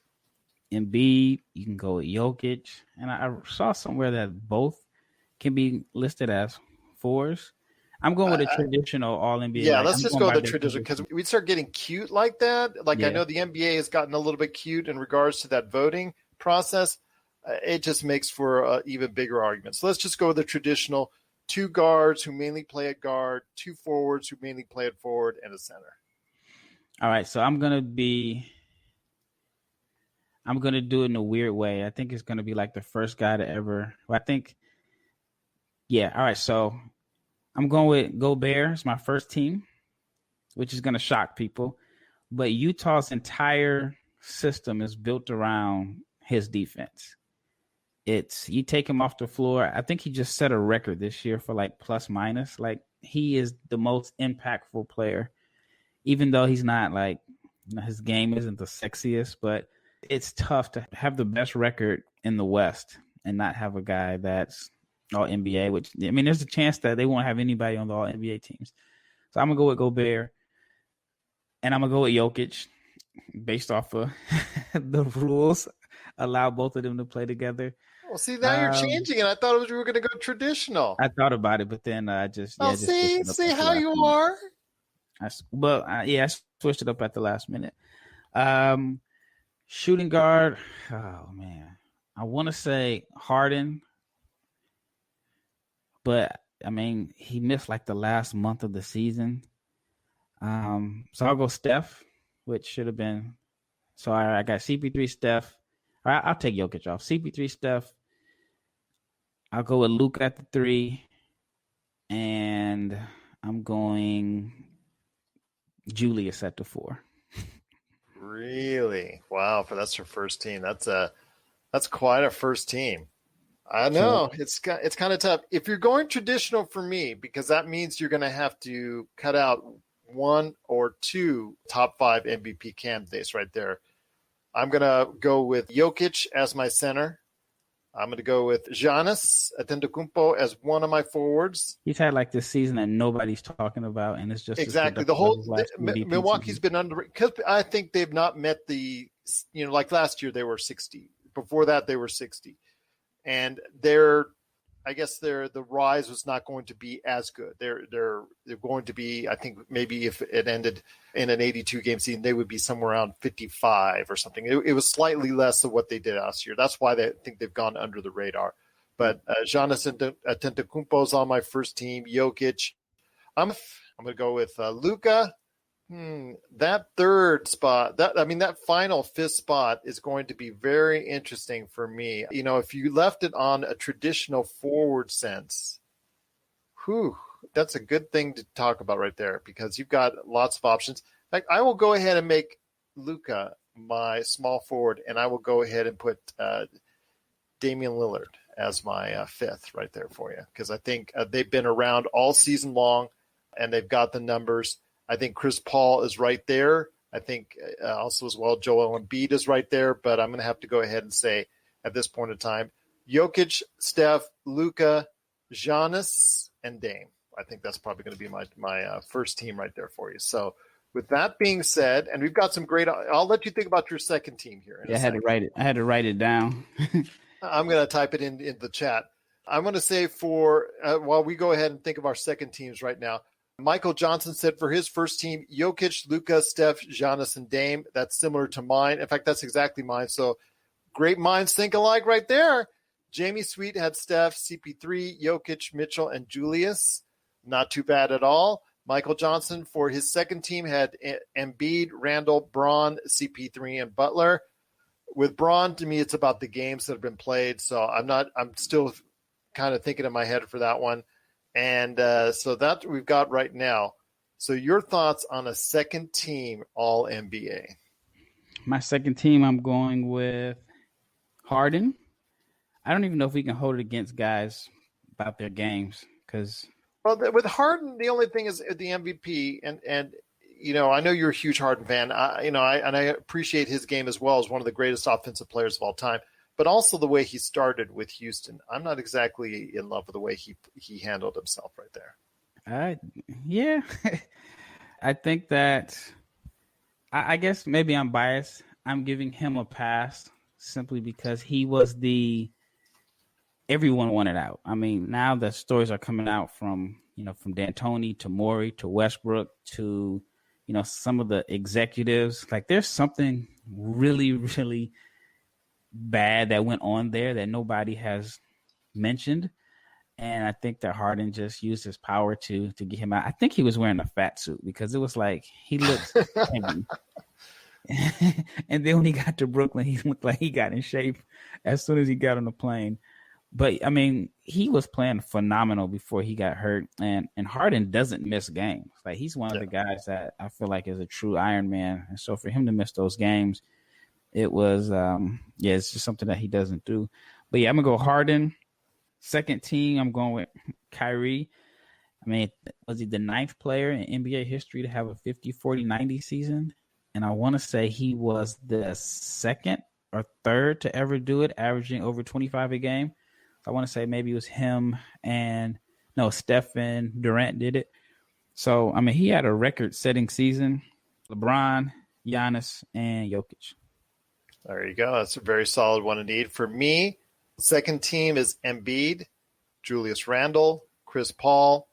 [SPEAKER 2] Embiid. You can go with Jokic. And I saw somewhere that both can be listed as fours. I'm going with a traditional All-NBA.
[SPEAKER 1] Yeah, let's just go with the traditional, because we start getting cute like that. I know the NBA has gotten a little bit cute in regards to that voting process. It just makes for an even bigger argument. So let's just go with the traditional: two guards who mainly play at guard, two forwards who mainly play at forward, and a center.
[SPEAKER 2] All right, so I'm going to do it in a weird way. I think it's going to be like the first guy to ever – all right, so – I'm going with Gobert. It's my first team, which is going to shock people. But Utah's entire system is built around his defense. You take him off the floor. I think he just set a record this year for plus minus. He is the most impactful player, even though he's not his game isn't the sexiest, but it's tough to have the best record in the West and not have a guy that's All-NBA, which, there's a chance that they won't have anybody on the All-NBA teams. So I'm going to go with Gobert, and I'm going to go with Jokic based off of the rules allow both of them to play together.
[SPEAKER 1] Well, see, now you're changing it. I thought we were going to go traditional.
[SPEAKER 2] I thought about it, but then I just...
[SPEAKER 1] see how you are?
[SPEAKER 2] I switched it up at the last minute. Shooting guard, oh, man. I want to say Harden, but he missed the last month of the season. So I'll go Steph, which should have been. So I got CP3, Steph. All right, I'll take Jokic off. CP3, Steph. I'll go with Luke at the 3. And I'm going Julius at the 4.
[SPEAKER 1] Really? Wow, that's her first team. That's quite a first team. I know it's kind of tough. If you're going traditional for me, because that means you're going to have to cut out one or two top 5 MVP candidates right there. I'm going to go with Jokic as my center. I'm going to go with Giannis Antetokounmpo as one of my forwards.
[SPEAKER 2] He's had this season that nobody's talking about, and it's just
[SPEAKER 1] exactly the whole Milwaukee's been under, because I think they've not met the last year they were 60. Before that they were 60. And they're I guess the rise was not going to be as good. They're going to be, I think maybe if it ended in an 82 game season, they would be somewhere around 55 or something. It was slightly less of what they did last year. That's why I think they've gone under the radar. But Giannis Antetokounmpo is on my first team. Jokic. I'm going to go with Luka. That third spot, that final fifth spot is going to be very interesting for me. If you left it on a traditional forward sense, that's a good thing to talk about right there because you've got lots of options. In fact, I will go ahead and make Luka my small forward, and I will go ahead and put Damian Lillard as my fifth right there for you because I think they've been around all season long, and they've got the numbers. I think Chris Paul is right there. I think also as well Joel Embiid is right there, but I'm going to have to go ahead and say at this point in time, Jokic, Steph, Luka, Giannis, and Dame. I think that's probably going to be my first team right there for you. So with that being said, and we've got some great – I'll let you think about your second team here.
[SPEAKER 2] I had to write it. I had to write it down.
[SPEAKER 1] I'm going to type it in the chat. I'm going to say while we go ahead and think of our second teams right now, Michael Johnson said for his first team, Jokic, Luka, Steph, Giannis, and Dame. That's similar to mine. In fact, that's exactly mine. So great minds think alike right there. Jamie Sweet had Steph, CP3, Jokic, Mitchell, and Julius. Not too bad at all. Michael Johnson for his second team had Embiid, Randall, Braun, CP3, and Butler. With Braun, to me, it's about the games that have been played. So I'm still kind of thinking in my head for that one. And so that we've got right now. So your thoughts on a second team all NBA?
[SPEAKER 2] My second team, I'm going with Harden. I don't even know if we can hold it against guys about their games because.
[SPEAKER 1] Well, with Harden, the only thing is the MVP, and I know you're a huge Harden fan. I appreciate his game as well as one of the greatest offensive players of all time. But also the way he started with Houston. I'm not exactly in love with the way he handled himself right there.
[SPEAKER 2] Yeah. I think that I guess maybe I'm biased. I'm giving him a pass simply because he was everyone wanted out. I mean, now the stories are coming out from D'Antoni to Morey to Westbrook to, some of the executives. Like there's something really, really bad that went on there that nobody has mentioned, and I think that Harden just used his power to get him out. I think he was wearing a fat suit because it was like he looked heavy. And then when he got to Brooklyn, he looked like he got in shape as soon as he got on the plane. But I mean, he was playing phenomenal before he got hurt, and Harden doesn't miss games. Like he's one of the guys that I feel like is a true Iron Man, and so for him to miss those games, it was, it's just something that he doesn't do. But yeah, I'm going to go Harden. Second team, I'm going with Kyrie. I mean, was he the ninth player in NBA history to have a 50, 40, 90 season? And I want to say he was the second or third to ever do it, averaging over 25 a game. So I want to say maybe it was him Steph and Durant did it. So, I mean, he had a record-setting season. LeBron, Giannis, and Jokic.
[SPEAKER 1] There you go. That's a very solid one indeed. For me, second team is Embiid, Julius Randle, Chris Paul,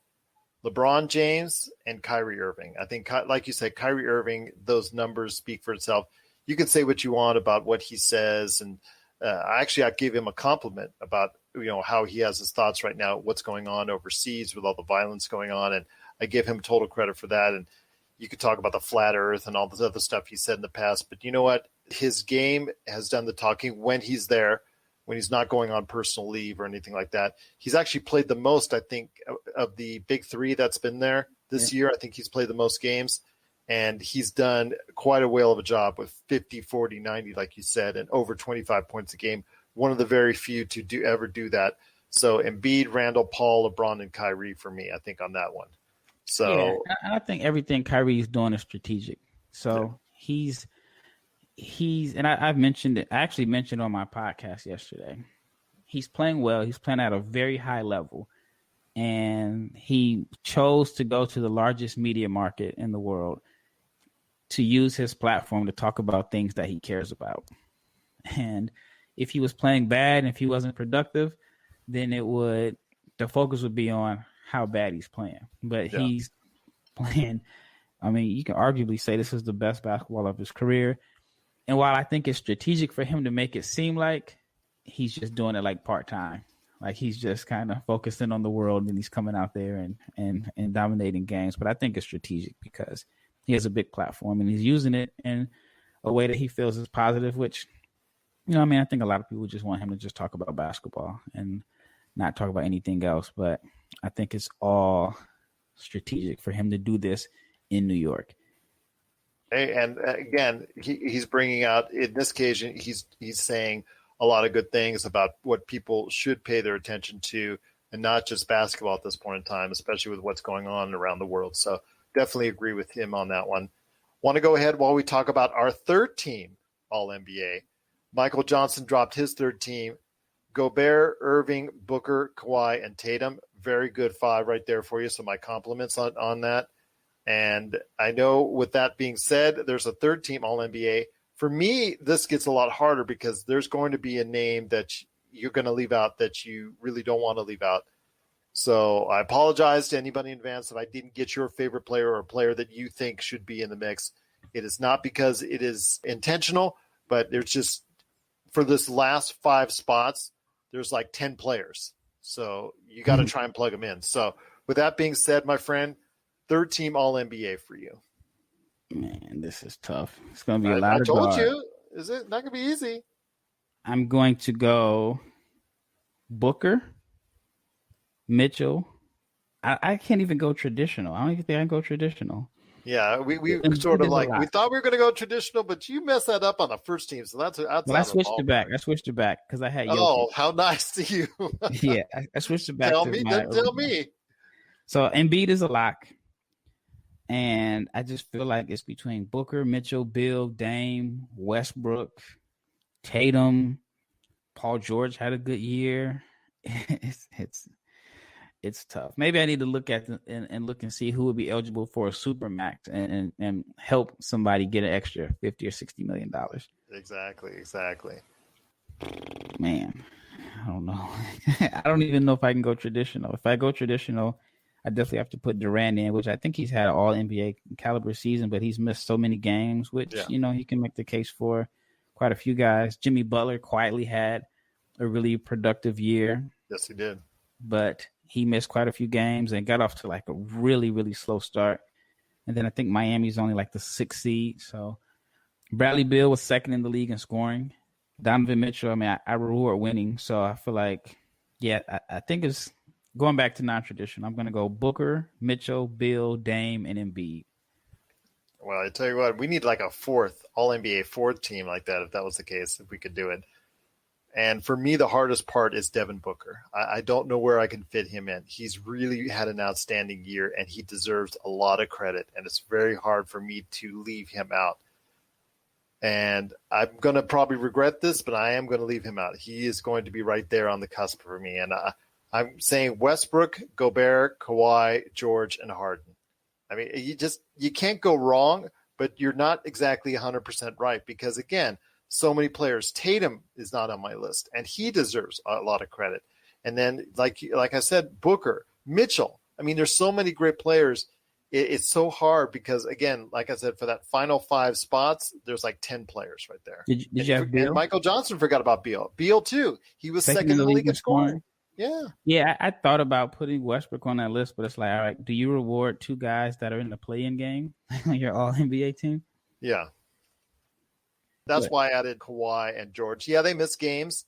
[SPEAKER 1] LeBron James, and Kyrie Irving. I think, like you said, Kyrie Irving, those numbers speak for itself. You can say what you want about what he says, and I gave him a compliment about how he has his thoughts right now, what's going on overseas with all the violence going on, and I give him total credit for that. And you could talk about the flat earth and all this other stuff he said in the past, but you know what? His game has done the talking when he's there, when he's not going on personal leave or anything like that. He's actually played the most, I think, of the big three that's been there this year. I think he's played the most games, and he's done quite a whale of a job with 50, 40, 90, like you said, and over 25 points a game. One of the very few to ever do that. So Embiid, Randall, Paul, LeBron, and Kyrie for me, I think, on that one. So
[SPEAKER 2] I think everything Kyrie's doing is strategic. So he's and I've mentioned it. I actually mentioned on my podcast yesterday. He's playing well. He's playing at a very high level, and he chose to go to the largest media market in the world to use his platform to talk about things that he cares about. And if he was playing bad and if he wasn't productive, then it would the focus would be on how bad he's playing. But he's playing. I mean, you can arguably say this is the best basketball of his career. And while I think it's strategic for him to make it seem like he's just doing it like part-time, like he's just kind of focusing on the world and he's coming out there and dominating games. But I think it's strategic because he has a big platform and he's using it in a way that he feels is positive, which, you know, I mean, I think a lot of people just want him to just talk about basketball and not talk about anything else. But I think it's all strategic for him to do this in New York.
[SPEAKER 1] And again, he's bringing out, in this occasion, he's saying a lot of good things about what people should pay their attention to, and not just basketball at this point in time, especially with what's going on around the world. So definitely agree with him on that one. Want to go ahead while we talk about our third team, All-NBA. Michael Johnson dropped his third team. Gobert, Irving, Booker, Kawhi, and Tatum. Very good 5 right there for you. So my compliments on that. And I know with that being said, there's a third team All-NBA. For me, this gets a lot harder because there's going to be a name that you're going to leave out that you really don't want to leave out. So I apologize to anybody in advance if I didn't get your favorite player or a player that you think should be in the mix. It is not because it is intentional, but there's just, for this last 5 spots, there's like 10 players. So you got to try and plug them in. So with that being said, my friend, third team All-NBA for you.
[SPEAKER 2] Man, this is tough. It's going to be a lot of
[SPEAKER 1] guard. I told
[SPEAKER 2] guard.
[SPEAKER 1] you. Is it not going to be easy?
[SPEAKER 2] I'm going to go Booker, Mitchell. I can't even go traditional. I don't even think I can go traditional.
[SPEAKER 1] Yeah, we sort of like, we thought we were going to go traditional, but you messed that up on the first team. So that's
[SPEAKER 2] well, I switched it back. I switched it back because I had Jokic.
[SPEAKER 1] Oh, how nice to you.
[SPEAKER 2] Yeah, I switched it back.
[SPEAKER 1] Tell me.
[SPEAKER 2] So Embiid is a lock. And I just feel like it's between Booker, Mitchell, Bill, Dame, Westbrook, Tatum. Paul George had a good year. It's tough. Maybe I need to look at and look and see who would be eligible for a supermax and help somebody get an extra $50 or $60 million.
[SPEAKER 1] Exactly.
[SPEAKER 2] Man, I don't know. I don't even know if I can go traditional. If I go traditional, I definitely have to put Durant in, which I think he's had an all-NBA caliber season, but he's missed so many games, which, you know, he can make the case for quite a few guys. Jimmy Butler quietly had a really productive year.
[SPEAKER 1] Yes, he did.
[SPEAKER 2] But he missed quite a few games and got off to like a really, really slow start. And then I think Miami's only like the 6th seed. So Bradley Beal was 2nd in the league in scoring. Donovan Mitchell, I mean, I reward winning. So I feel like, I think it's going back to non-traditional. I'm going to go Booker, Mitchell, Bill, Dame, and Embiid.
[SPEAKER 1] Well, I tell you what, we need like a fourth All-NBA 4th team like that, if that was the case, if we could do it. And for me, the hardest part is Devin Booker. I don't know where I can fit him in. He's really had an outstanding year, and he deserves a lot of credit. And it's very hard for me to leave him out. And I'm going to probably regret this, but I am going to leave him out. He is going to be right there on the cusp for me. And I'm saying Westbrook, Gobert, Kawhi, George, and Harden. I mean, you can't go wrong, but you're not exactly 100% right because, again, so many players. Tatum is not on my list, and he deserves a lot of credit. And then, like I said, Booker, Mitchell. I mean, there's so many great players. It's so hard because, again, like I said, for that final 5 spots, there's like 10 players right there.
[SPEAKER 2] Did you have Beal?
[SPEAKER 1] And Michael Johnson forgot about Beal. Beal, too. He was second in the league in scoring.
[SPEAKER 2] Yeah, I thought about putting Westbrook on that list, but it's like, all right, do you reward 2 guys that are in the play-in game on your All-NBA team?
[SPEAKER 1] Yeah. That's why I added Kawhi and George. Yeah, they missed games,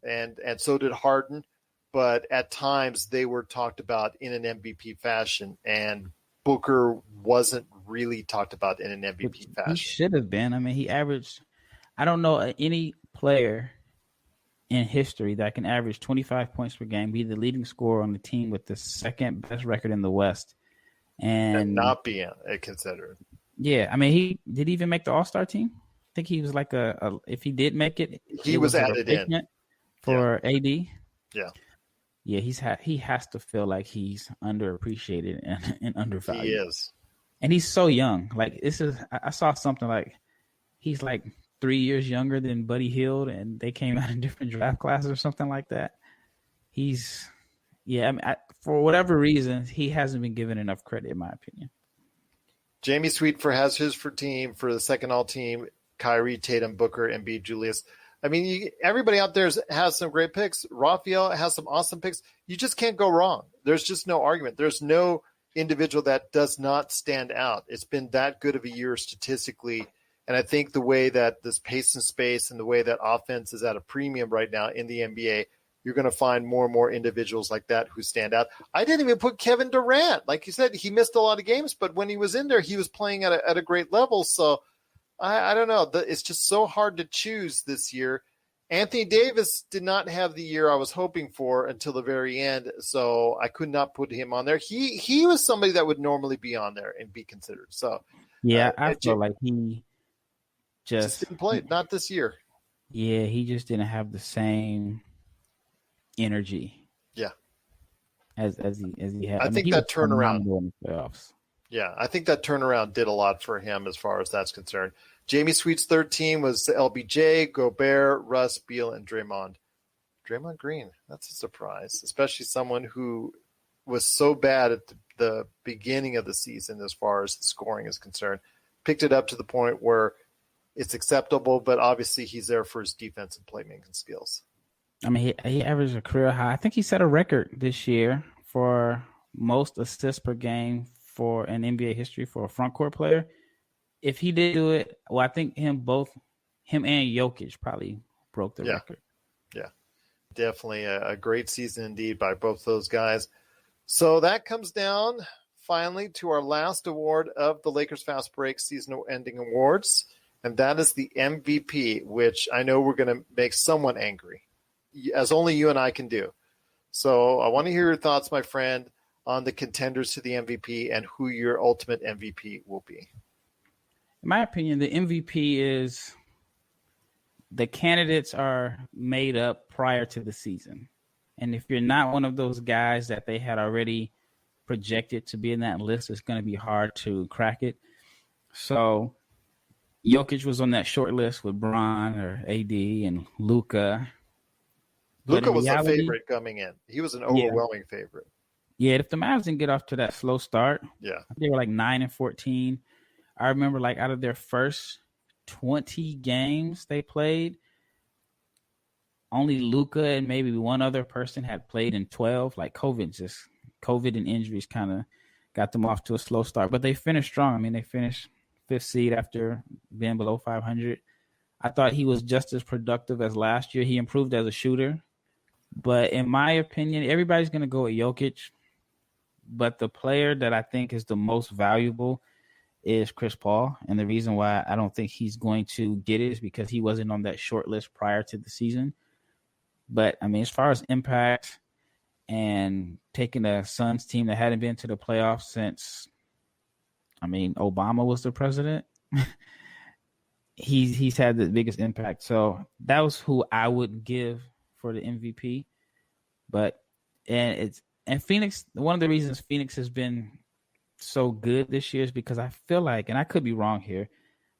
[SPEAKER 1] and so did Harden, but at times they were talked about in an MVP fashion, and Booker wasn't really talked about in an MVP fashion.
[SPEAKER 2] He should have been. I mean, he averaged – I don't know any player in history that can average 25 points per game, be the leading scorer on the team with the 2nd best record in the West. And
[SPEAKER 1] not be considered.
[SPEAKER 2] Yeah, I mean, did he even make the All-Star team? I think he was like if he did make it,
[SPEAKER 1] he was added in
[SPEAKER 2] for AD.
[SPEAKER 1] Yeah.
[SPEAKER 2] He has to feel like he's underappreciated and undervalued.
[SPEAKER 1] He is.
[SPEAKER 2] And he's so young. Like I saw something like he's like 3 years younger than Buddy Hield and they came out in different draft classes or something like that. He's Yeah, I mean, for whatever reason, he hasn't been given enough credit, in my opinion.
[SPEAKER 1] Jamie Sweet has his team for the second all team. Kyrie, Tatum, Booker, Embiid, Julius. I mean, everybody out there has some great picks. Rafael has some awesome picks. You just can't go wrong. There's just no argument. There's no individual that does not stand out. It's been that good of a year statistically. And I think the way that this pace and space and the way that offense is at a premium right now in the NBA, you're going to find more and more individuals like that who stand out. I didn't even put Kevin Durant. Like you said, he missed a lot of games, but when he was in there, he was playing at a great level. So I don't know. It's just so hard to choose this year. Anthony Davis did not have the year I was hoping for until the very end, so I could not put him on there. He was somebody that would normally be on there and be considered. So
[SPEAKER 2] yeah, I feel like he just
[SPEAKER 1] didn't play. Not this year.
[SPEAKER 2] Yeah, he just didn't have the same energy.
[SPEAKER 1] Yeah,
[SPEAKER 2] as he had.
[SPEAKER 1] I think that turnaround
[SPEAKER 2] in the playoffs.
[SPEAKER 1] Yeah, I think that turnaround did a lot for him as far as that's concerned. Jamie Sweet's third team was LBJ, Gobert, Russ, Beal, and Draymond. Draymond Green, that's a surprise, especially someone who was so bad at the beginning of the season as far as the scoring is concerned. Picked it up to the point where it's acceptable, but obviously he's there for his defense and playmaking skills.
[SPEAKER 2] I mean, he averaged a career high. I think he set a record this year for most assists per game for an NBA history for a front court player. If he did do it, well, I think him and Jokic probably broke the record.
[SPEAKER 1] Yeah, definitely a great season indeed by both those guys. So that comes down finally to our last award of the Lakers Fast Break season-ending awards, and that is the MVP, which I know we're going to make someone angry, as only you and I can do. So I want to hear your thoughts, my friend, on the contenders to the MVP and who your ultimate MVP will be.
[SPEAKER 2] In my opinion, the MVP is the candidates are made up prior to the season. And if you're not one of those guys that they had already projected to be in that list, it's going to be hard to crack it. So Jokic was on that short list with Bron or AD and Luka.
[SPEAKER 1] Luka was a favorite coming in. He was an overwhelming favorite.
[SPEAKER 2] Yeah, if the Mavs didn't get off to that slow start, they were like 9-14. I remember like out of their first 20 games they played, only Luka and maybe one other person had played in 12. Like COVID and injuries kind of got them off to a slow start. But they finished strong. I mean, they finished 5th seed after being below 500. I thought he was just as productive as last year. He improved as a shooter. But in my opinion, everybody's going to go with Jokic. But the player that I think is the most valuable is Chris Paul. And the reason why I don't think he's going to get it is because he wasn't on that short list prior to the season. But, I mean, as far as impact and taking a Suns team that hadn't been to the playoffs since, I mean, Obama was the president, he's had the biggest impact. So that was who I would give for the MVP. And Phoenix, one of the reasons Phoenix has been so good this year is because I feel like, and I could be wrong here,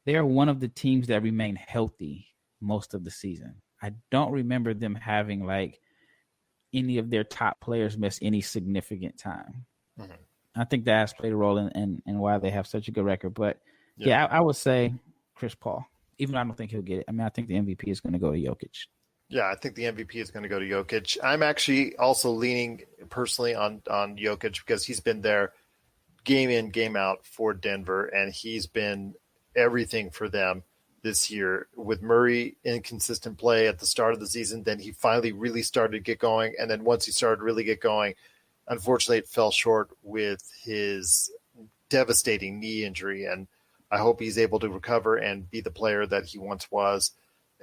[SPEAKER 2] they are one of the teams that remain healthy most of the season. I don't remember them having like any of their top players miss any significant time. Mm-hmm. I think that has played a role in why they have such a good record. But yeah, I would say Chris Paul, even though I don't think he'll get it. I mean, I think the MVP is going to go to Jokic.
[SPEAKER 1] Yeah, I think the MVP is going to go to Jokic. I'm actually also leaning personally on Jokic because he's been there game in, game out for Denver, and he's been everything for them this year. With Murray inconsistent play at the start of the season, then he finally really started to get going, and then once he started to really get going, unfortunately it fell short with his devastating knee injury, and I hope he's able to recover and be the player that he once was.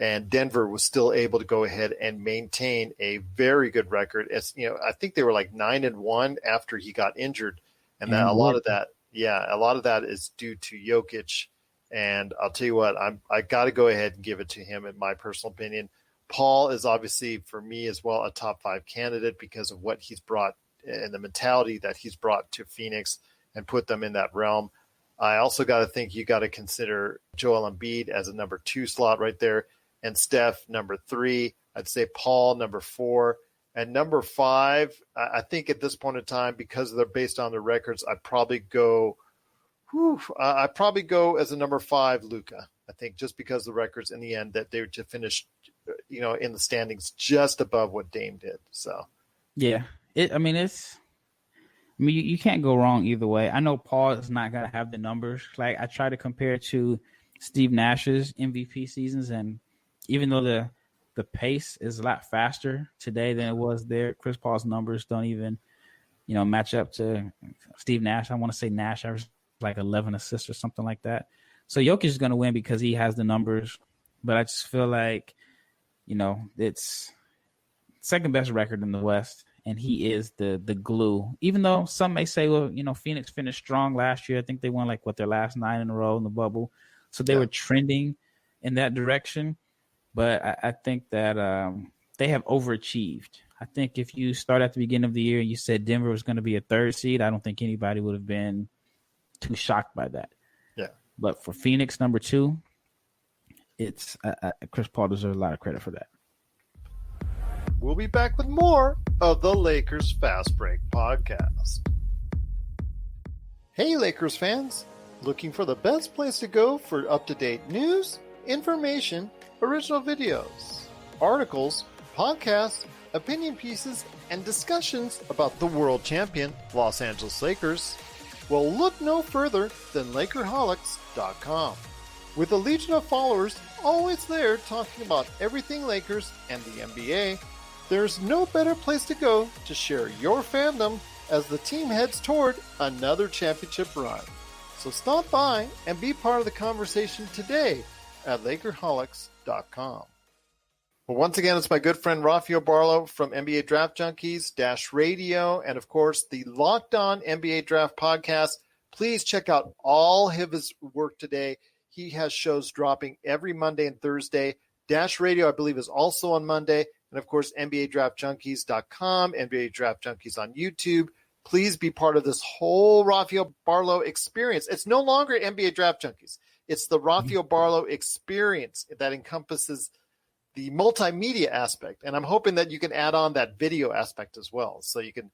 [SPEAKER 1] And Denver was still able to go ahead and maintain a very good record. As you know, I think they were like 9-1 after he got injured, and a lot of that is due to Jokic. And I'll tell you what, I got to go ahead and give it to him in my personal opinion. Paul is obviously for me as well a top 5 candidate because of what he's brought and the mentality that he's brought to Phoenix and put them in that realm. I also got to think you got to consider Joel Embiid as a number 2 slot right there. And Steph, number 3. I'd say Paul, number 4. And number 5, I think at this point in time, because they're based on their records, I'd probably go as a number 5, Luka. I think just because the records in the end that they were to finish, in the standings just above what Dame did. So,
[SPEAKER 2] yeah, you can't go wrong either way. I know Paul is not going to have the numbers. Like I try to compare it to Steve Nash's MVP seasons, and even though the pace is a lot faster today than it was there, Chris Paul's numbers don't even, match up to Steve Nash. I want to say Nash averaged like 11 assists or something like that. So Jokic is going to win because he has the numbers, but I just feel like, it's second best record in the West, and he is the glue. Even though some may say, well, Phoenix finished strong last year. I think they won their last 9 in a row in the bubble. So they were trending in that direction. But I think that they have overachieved. I think if you start at the beginning of the year and you said Denver was going to be a 3rd seed, I don't think anybody would have been too shocked by that.
[SPEAKER 1] Yeah.
[SPEAKER 2] But for Phoenix, number 2, it's Chris Paul deserves a lot of credit for that.
[SPEAKER 1] We'll be back with more of the Lakers Fast Break podcast. Hey, Lakers fans. Looking for the best place to go for up-to-date news, information, original videos, articles, podcasts, opinion pieces, and discussions about the world champion Los Angeles Lakers? Well, look no further than Lakerholics.com. With a legion of followers always there talking about everything Lakers and the NBA, there's no better place to go to share your fandom as the team heads toward another championship run. So stop by and be part of the conversation today at Lakerholics.com. Well, once again, it's my good friend Rafael Barlowe from NBA Draft Junkies, Dash Radio, and of course, the Locked On NBA Draft Podcast. Please check out all of his work today. He has shows dropping every Monday and Thursday. Dash Radio, I believe, is also on Monday. And of course, NBADraftJunkies.com, NBA Draft Junkies on YouTube. Please be part of this whole Rafael Barlowe experience. It's no longer NBA Draft Junkies. It's the Rafael Barlowe experience that encompasses the multimedia aspect. And I'm hoping that you can add on that video aspect as well. So you can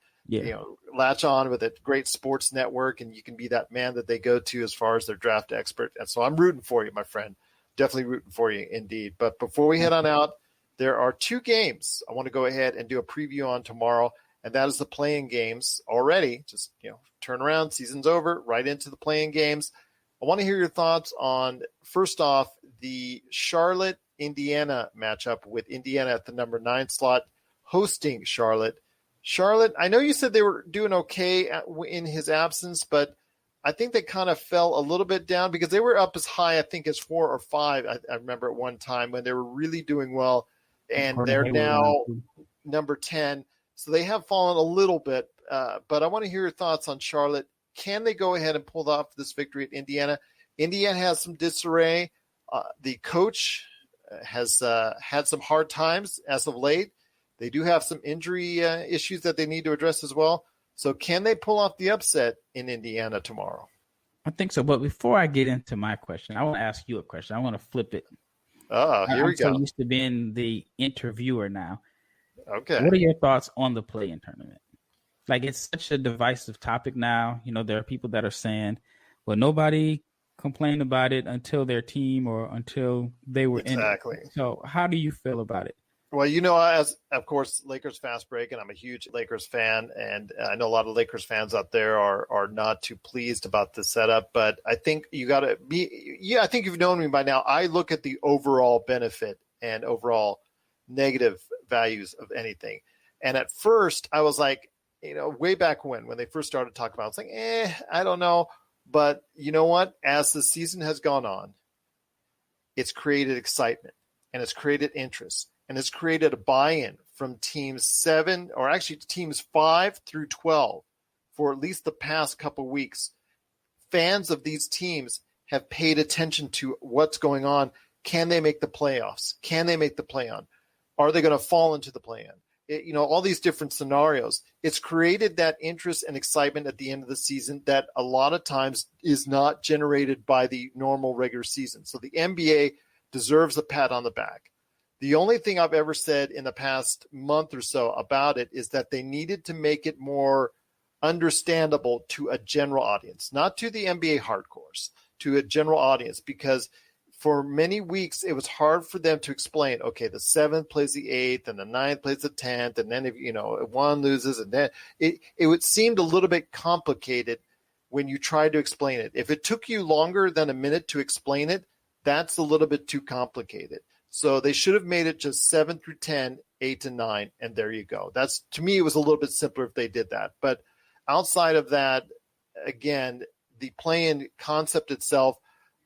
[SPEAKER 1] latch on with a great sports network, and you can be that man that they go to as far as their draft expert. And so I'm rooting for you, my friend. Definitely rooting for you indeed. But before we head on out, there are 2 games I want to go ahead and do a preview on tomorrow, and that is the play-in games already. Just, turn around, season's over, right into the play-in games. I want to hear your thoughts on, first off, the Charlotte-Indiana matchup with Indiana at the number 9 slot hosting Charlotte. Charlotte, I know you said they were doing okay in his absence, but I think they kind of fell a little bit down because they were up as high, I think, as 4 or 5. I remember at one time when they were really doing well, and they're now number 10. So they have fallen a little bit, but I want to hear your thoughts on Charlotte. Can they go ahead and pull off this victory at Indiana? Indiana has some disarray. The coach has had some hard times as of late. They do have some injury issues that they need to address as well. So can they pull off the upset in Indiana tomorrow?
[SPEAKER 2] I think so. But before I get into my question, I want to ask you a question. I want to flip it.
[SPEAKER 1] Oh, here we go.
[SPEAKER 2] I'm so used to being the interviewer now.
[SPEAKER 1] Okay.
[SPEAKER 2] What are your thoughts on the play-in tournament? It's such a divisive topic now. There are people that are saying, well, nobody complained about it until their team or until they were in it.
[SPEAKER 1] Exactly.
[SPEAKER 2] So how do you feel about it?
[SPEAKER 1] Well, as, of course, Lakers Fast Break, and I'm a huge Lakers fan, and I know a lot of Lakers fans out there are not too pleased about the setup, but I think you got to be – I think you've known me by now. I look at the overall benefit and overall negative values of anything. And at first, I was like, way back when they first started talking about it, I was like, I don't know. But you know what? As the season has gone on, it's created excitement, and it's created interest. And it's created a buy-in from teams 7, or actually teams 5 through 12 for at least the past couple weeks. Fans of these teams have paid attention to what's going on. Can they make the playoffs? Can they make the play-on? Are they going to fall into the play-in? All these different scenarios. It's created that interest and excitement at the end of the season that a lot of times is not generated by the normal regular season. So the NBA deserves a pat on the back. The only thing I've ever said in the past month or so about it is that they needed to make it more understandable to a general audience, not to the NBA hardcores, to a general audience, because for many weeks it was hard for them to explain, okay, the 7th plays the 8th and the 9th plays the 10th, and then if one loses, and then it would seem a little bit complicated when you tried to explain it. If it took you longer than a minute to explain it, that's a little bit too complicated. So they should have made it just 7 through 10, 8 to 9, and there you go. That's, to me, it was a little bit simpler if they did that. But outside of that, again, the play-in concept itself,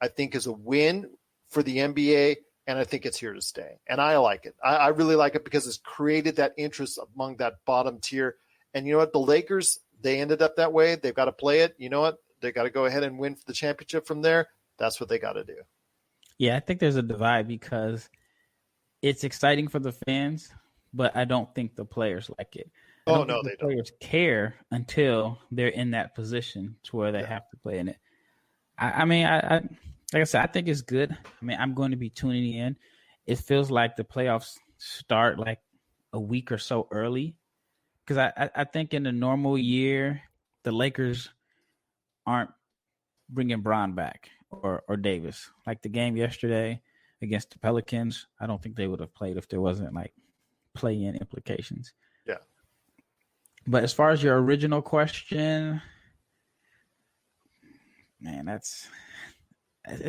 [SPEAKER 1] I think, is a win for the NBA, and I think it's here to stay. And I like it. I really like it because it's created that interest among that bottom tier. And you know what? The Lakers, they ended up that way. They've got to play it. You know what? They got to go ahead and win the championship from there. That's what they got to do.
[SPEAKER 2] Yeah, I think there's a divide because it's exciting for the fans, but I don't think the players like it.
[SPEAKER 1] Oh, no, they don't.
[SPEAKER 2] Players care until they're in that position to where they have to play in it. I mean, like I said, I think it's good. I mean, I'm going to be tuning in. It feels like the playoffs start like a week or so early, because I think in a normal year, the Lakers aren't bringing Bron back or Davis. Like the game yesterday against the Pelicans, I don't think they would have played if there wasn't like play-in implications.
[SPEAKER 1] Yeah.
[SPEAKER 2] But as far as your original question, man, it's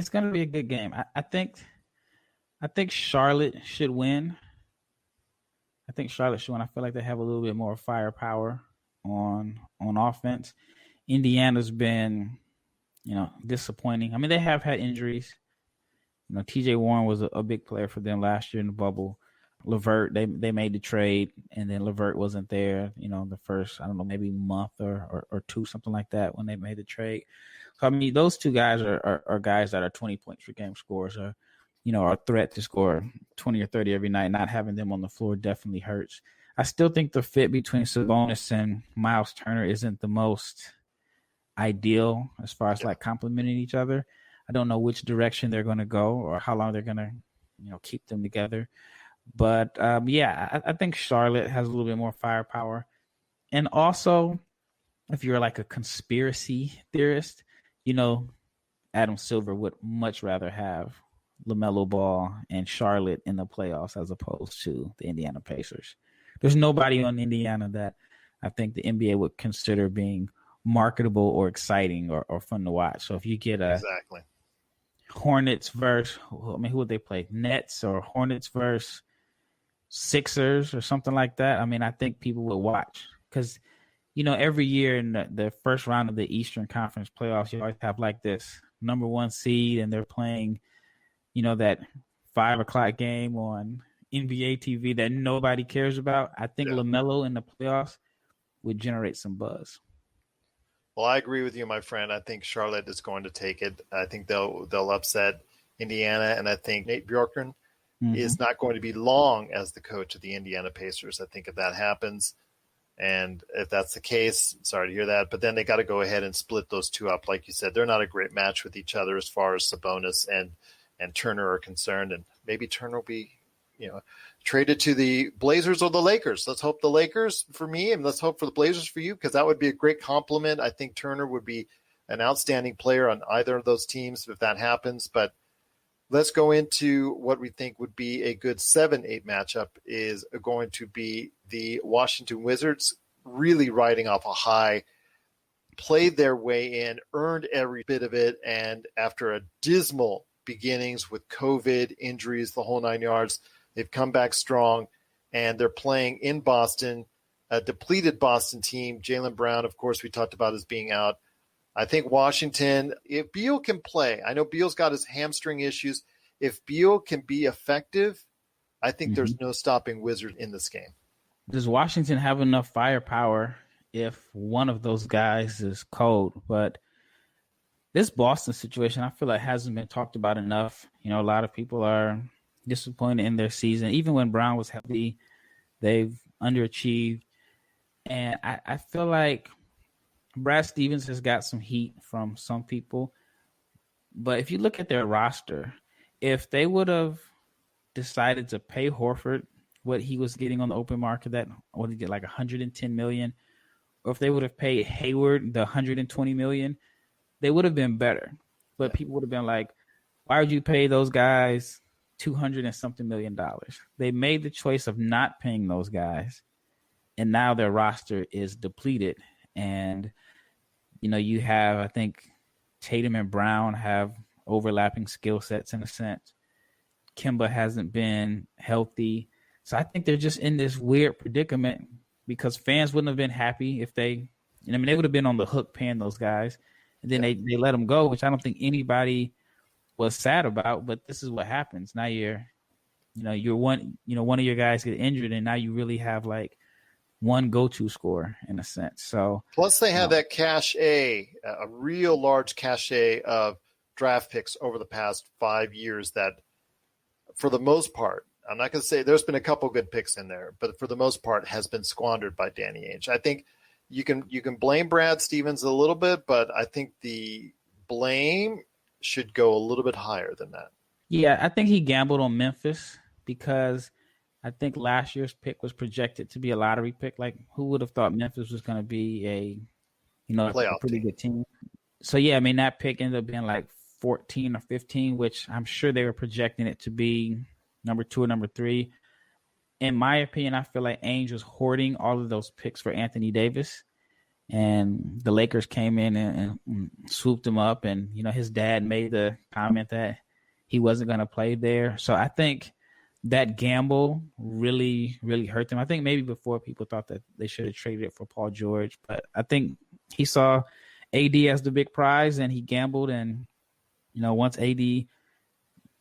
[SPEAKER 2] going to be a good game. I think Charlotte should win. I feel like they have a little bit more firepower on offense. Indiana's been, disappointing. I mean, they have had injuries. TJ Warren was a big player for them last year in the bubble. LeVert, they made the trade, and then LeVert wasn't there, the first, I don't know, maybe month or two, something like that, when they made the trade. So, I mean, those two guys are guys that are 20 points per game scorers, or, are a threat to score 20 or 30 every night. Not having them on the floor definitely hurts. I still think the fit between Sabonis and Miles Turner isn't the most ideal as far as like complementing each other. I don't know which direction they're going to go or how long they're going to, keep them together. But, I think Charlotte has a little bit more firepower. And also, if you're like a conspiracy theorist, Adam Silver would much rather have LaMelo Ball and Charlotte in the playoffs as opposed to the Indiana Pacers. There's nobody on Indiana that I think the NBA would consider being marketable or exciting or fun to watch. So if you get
[SPEAKER 1] exactly
[SPEAKER 2] Hornets versus, who would they play? Nets or Hornets versus Sixers or something like that. I mean, I think people would watch because, every year in the first round of the Eastern Conference playoffs, you always have like this number one seed, and they're playing, that 5 o'clock game on NBA TV that nobody cares about. I think LaMelo in the playoffs would generate some buzz.
[SPEAKER 1] Well, I agree with you, my friend. I think Charlotte is going to take it. I think they'll upset Indiana, and I think Nate Bjorkgren is not going to be long as the coach of the Indiana Pacers. I think if that happens, and if that's the case, sorry to hear that, but then they got to go ahead and split those two up. Like you said, they're not a great match with each other as far as Sabonis and Turner are concerned, and maybe Turner will be, traded to the Blazers or the Lakers. Let's hope the Lakers for me, and let's hope for the Blazers for you, because that would be a great compliment. I think Turner would be an outstanding player on either of those teams if that happens. But let's go into what we think would be a good 7-8 matchup is going to be the Washington Wizards really riding off a high, played their way in, earned every bit of it, and after a dismal beginnings with COVID, injuries, the whole 9 yards, they've come back strong, and they're playing in Boston, a depleted Boston team. Jaylen Brown, of course, we talked about as being out. I think Washington, if Beal can play, I know Beal's got his hamstring issues. If Beal can be effective, I think there's no stopping Wizards in this game.
[SPEAKER 2] Does Washington have enough firepower if one of those guys is cold? But this Boston situation, I feel like hasn't been talked about enough. A lot of people are disappointed in their season. Even when Brown was healthy, they've underachieved. And I feel like Brad Stevens has got some heat from some people. But if you look at their roster, if they would have decided to pay Horford what he was getting on the open market, that what did he get, like $110 million, or if they would have paid Hayward the $120 million, they would have been better. But people would have been like, why would you pay those guys $200 and something million? They made the choice of not paying those guys, and now their roster is depleted. And you have, I think, Tatum and Brown have overlapping skill sets in a sense. Kemba hasn't been healthy. So I think they're just in this weird predicament because fans wouldn't have been happy if they would have been on the hook paying those guys. And then they let them go, which I don't think anybody was sad about, but this is what happens. Now you're one of your guys get injured, and now you really have like one go-to scorer in a sense. So
[SPEAKER 1] plus they have that cachet, a real large cachet of draft picks over the past 5 years that, for the most part, I'm not going to say there's been a couple good picks in there, but for the most part has been squandered by Danny Ainge. I think you can blame Brad Stevens a little bit, but I think the blame should go a little bit higher than that.
[SPEAKER 2] Yeah, I think he gambled on Memphis because I think last year's pick was projected to be a lottery pick. Like, who would have thought Memphis was going to be a pretty good team? So, yeah, I mean, that pick ended up being like 14 or 15, which I'm sure they were projecting it to be number 2 or number 3. In my opinion, I feel like Ainge was hoarding all of those picks for Anthony Davis. And the Lakers came in and swooped him up. And, his dad made the comment that he wasn't going to play there. So I think that gamble really, really hurt them. I think maybe before people thought that they should have traded it for Paul George. But I think he saw AD as the big prize and he gambled. And, once AD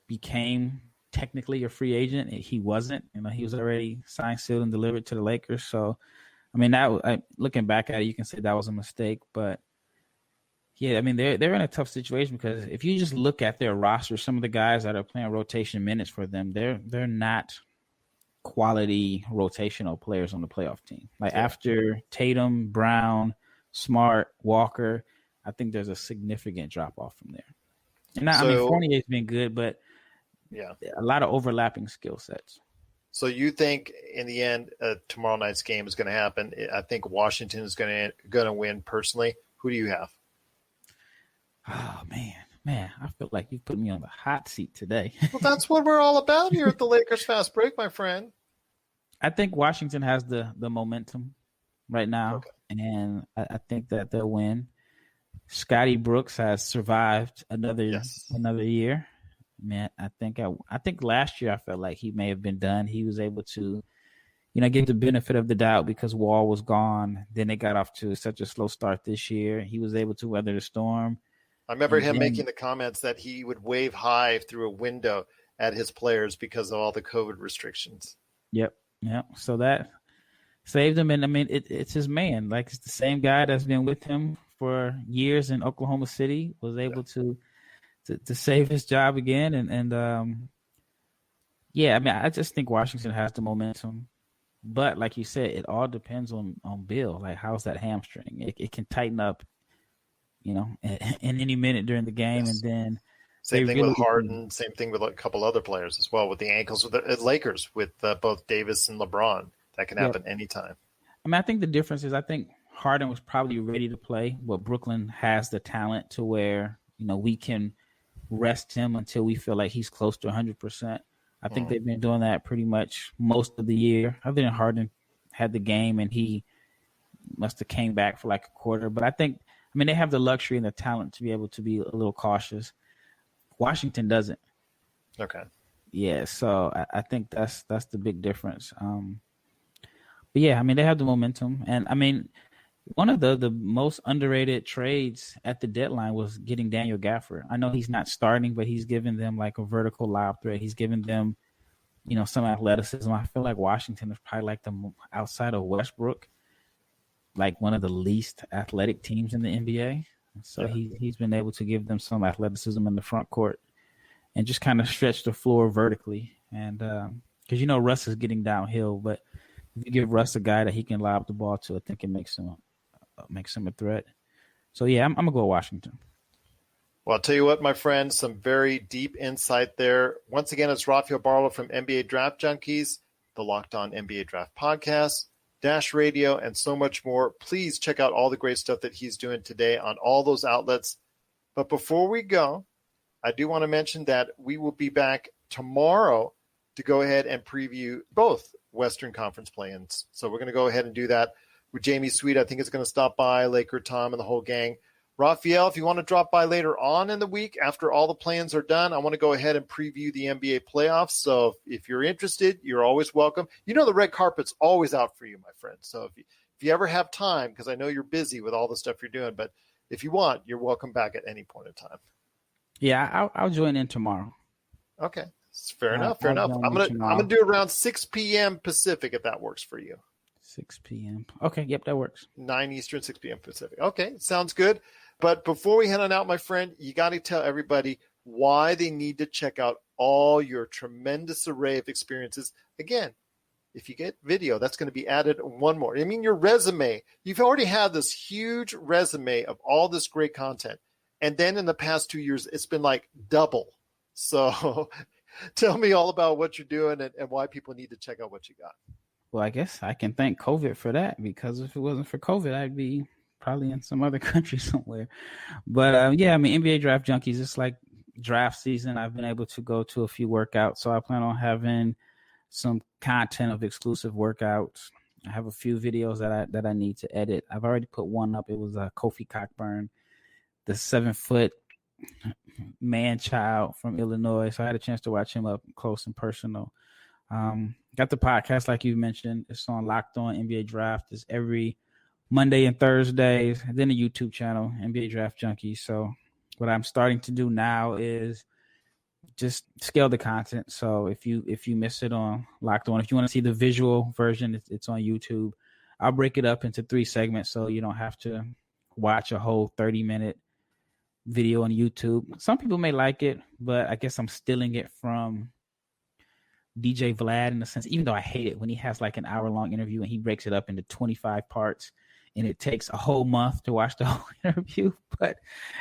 [SPEAKER 2] became technically a free agent, he wasn't. He was already signed, sealed, and delivered to the Lakers. So, I mean, looking back at it, you can say that was a mistake. But, yeah, I mean, they're in a tough situation because if you just look at their roster, some of the guys that are playing rotation minutes for them, they're not quality rotational players on the playoff team. Like after Tatum, Brown, Smart, Walker, I think there's a significant drop-off from there. And Fournier's been good, but a lot of overlapping skill sets.
[SPEAKER 1] So you think in the end, tomorrow night's game is going to happen? I think Washington is going to win personally. Who do you have?
[SPEAKER 2] Oh, man, I feel like you put me on the hot seat today.
[SPEAKER 1] Well, that's what we're all about here at the Lakers Fast Break, my friend.
[SPEAKER 2] I think Washington has the momentum right now, and I think that they'll win. Scotty Brooks has survived another year. Man, I think last year I felt like he may have been done. He was able to, give the benefit of the doubt because Wall was gone. Then they got off to such a slow start this year. He was able to weather the storm. I
[SPEAKER 1] remember him making the comments that he would wave high through a window at his players because of all the COVID restrictions.
[SPEAKER 2] Yep. So that saved him. And, I mean, it's his man. Like, it's the same guy that's been with him for years in Oklahoma City, was able to save his job again. And I mean, I just think Washington has the momentum. But like you said, it all depends on Bill. Like, how's that hamstring? It can tighten up, in any minute during the game. Yes. And then
[SPEAKER 1] same thing with Harden, same thing with a couple other players as well with the ankles with the Lakers, with both Davis and LeBron. That can happen anytime.
[SPEAKER 2] I mean, I think the difference is I think Harden was probably ready to play, but Brooklyn has the talent to where, we can rest him until we feel like he's close to 100%. I think they've been doing that pretty much most of the year. Other than Harden had the game and he must have came back for like a quarter. But I mean, they have the luxury and the talent to be able to be a little cautious. Washington doesn't.
[SPEAKER 1] Okay.
[SPEAKER 2] Yeah, so I think that's the big difference. But yeah, I mean, they have the momentum. And I mean, one of the most underrated trades at the deadline was getting Daniel Gafford. I know he's not starting, but he's given them like a vertical lob threat. He's given them, some athleticism. I feel like Washington is probably like outside of Westbrook, like one of the least athletic teams in the NBA. So he's been able to give them some athleticism in the front court and just kind of stretch the floor vertically. And because, Russ is getting downhill, but if you give Russ a guy that he can lob the ball to, I think it makes him a threat. So, yeah, I'm going to go Washington.
[SPEAKER 1] Well, I'll tell you what, my friend, some very deep insight there. Once again, it's Rafael Barlowe from NBA Draft Junkies, the Locked On NBA Draft Podcast, Dash Radio, and so much more. Please check out all the great stuff that he's doing today on all those outlets. But before we go, I do want to mention that we will be back tomorrow to go ahead and preview both Western Conference play-ins. So we're going to go ahead and do that with Jamie Sweet. I think it's going to stop by, Laker Tom, and the whole gang. Rafael, if you want to drop by later on in the week after all the plans are done, I want to go ahead and preview the NBA playoffs. So if you're interested, you're always welcome. You know the red carpet's always out for you, my friend. So if you ever have time, because I know you're busy with all the stuff you're doing, but if you want, you're welcome back at any point in time.
[SPEAKER 2] Yeah, I'll join in tomorrow.
[SPEAKER 1] Okay, fair enough. I'm gonna do around 6 p.m. Pacific if that works for you.
[SPEAKER 2] 6 p.m. Okay, yep, that works.
[SPEAKER 1] 9 Eastern, 6 p.m. Pacific. Okay, sounds good. But before we head on out, my friend, you got to tell everybody why they need to check out all your tremendous array of experiences. Again, if you get video, that's going to be added one more. I mean, your resume, you've already had this huge resume of all this great content. And then in the past 2 years, it's been like double. So tell me all about what you're doing and why people need to check out what you got.
[SPEAKER 2] Well, I guess I can thank COVID for that, because if it wasn't for COVID, I'd be probably in some other country somewhere. But yeah, I mean, NBA Draft Junkies, it's like draft season. I've been able to go to a few workouts, so I plan on having some content of exclusive workouts. I have a few videos that I need to edit. I've already put one up. It was Kofi Cockburn, the 7-foot man-child from Illinois. So I had a chance to watch him up close and personal. Got the podcast, like you mentioned. It's on Locked On NBA Draft. It's every Monday and Thursdays, and then the YouTube channel, NBA Draft Junkies. So what I'm starting to do now is just scale the content. So if you miss it on Locked On, if you want to see the visual version, it's on YouTube. I'll break it up into 3 segments so you don't have to watch a whole 30-minute video on YouTube. Some people may like it, but I guess I'm stealing it from DJ Vlad in a sense, even though I hate it when he has like an hour-long interview and he breaks it up into 25 parts and it takes a whole month to watch the whole interview. But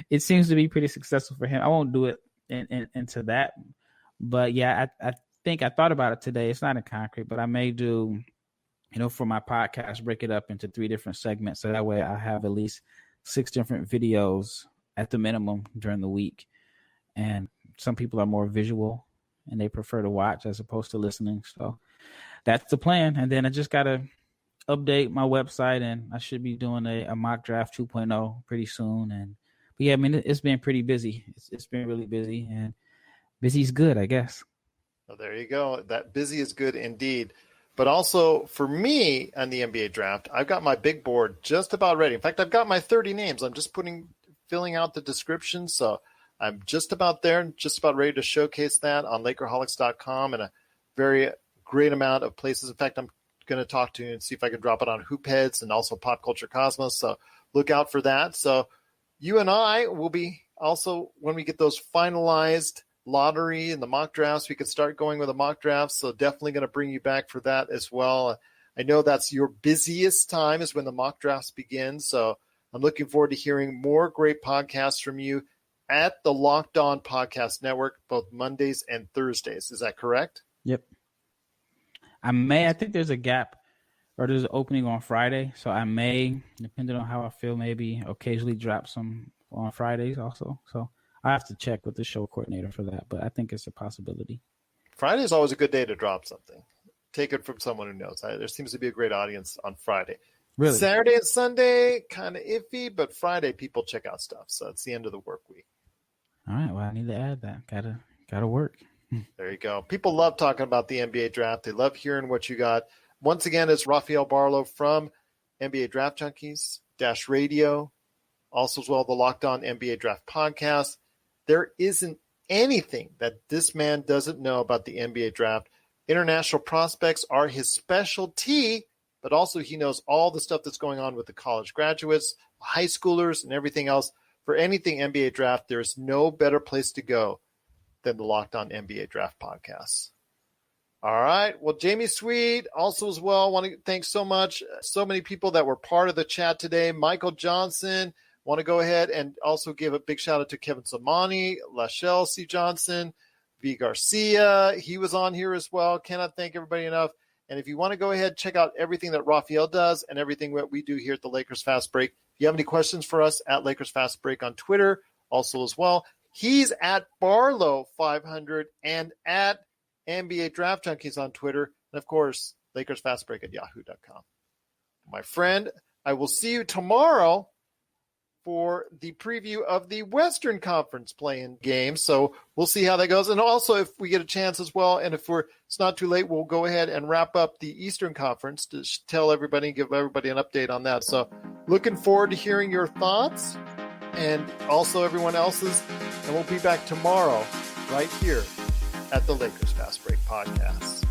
[SPEAKER 2] it seems to be pretty successful for him. I won't do it into that. But yeah, I think I thought about it today. It's not in concrete, but I may do, for my podcast, break it up into 3 different segments. So that way I have at least 6 different videos at the minimum during the week. And some people are more visual and they prefer to watch as opposed to listening. So that's the plan. And then I just got to update my website, and I should be doing a mock draft 2.0 pretty soon. But yeah, I mean, it's been pretty busy. It's been really busy, and busy's good, I guess.
[SPEAKER 1] Well, there you go. That busy is good indeed. But also for me on the NBA draft, I've got my big board just about ready. In fact, I've got my 30 names. I'm just filling out the description. So I'm just about there and just about ready to showcase that on Lakerholics.com and a very great amount of places. In fact, I'm going to talk to you and see if I can drop it on Hoopheads and also Pop Culture Cosmos. So look out for that. So you and I will be also, when we get those finalized lottery and the mock drafts, we could start going with the mock drafts. So definitely going to bring you back for that as well. I know that's your busiest time is when the mock drafts begin. So I'm looking forward to hearing more great podcasts from you at the Locked On Podcast Network, both Mondays and Thursdays. Is that correct?
[SPEAKER 2] Yep. I think there's a gap or there's an opening on Friday. So I may, depending on how I feel, maybe occasionally drop some on Fridays also. So I have to check with the show coordinator for that, but I think it's a possibility.
[SPEAKER 1] Friday is always a good day to drop something. Take it from someone who knows. There seems to be a great audience on Friday.
[SPEAKER 2] Really?
[SPEAKER 1] Saturday and Sunday, kind of iffy, but Friday people check out stuff. So it's the end of the work week.
[SPEAKER 2] All right. Well, I need to add that. Gotta work.
[SPEAKER 1] There you go. People love talking about the NBA draft. They love hearing what you got. Once again, it's Rafael Barlowe from NBA Draft Junkies, Dash Radio, also as well the Locked On NBA Draft Podcast. There isn't anything that this man doesn't know about the NBA draft. International prospects are his specialty, but also he knows all the stuff that's going on with the college graduates, high schoolers, and everything else. For anything NBA draft, there's no better place to go than the Locked On NBA Draft Podcast. All right. Well, Jamie Sweet also as well. Want to thank so many people that were part of the chat today. Michael Johnson, Want to go ahead and also give a big shout out to Kevin Samani, Lachelle C. Johnson, V. Garcia. He was on here as well. Cannot thank everybody enough. And if you want to go ahead, check out everything that Rafael does and everything that we do here at the Lakers Fast Break. If you have any questions for us, at Lakers Fast Break on Twitter, also as well. He's at Barlowe 500 and at NBA Draft Junkies on Twitter. And, of course, Lakers Fast Break at yahoo.com. My friend, I will see you tomorrow for the preview of the Western Conference play-in game. So we'll see how that goes. And also, if we get a chance as well, and if it's not too late, we'll go ahead and wrap up the Eastern Conference to tell everybody, give everybody an update on that. So looking forward to hearing your thoughts and also everyone else's. And we'll be back tomorrow right here at the Lakers Fast Break Podcast.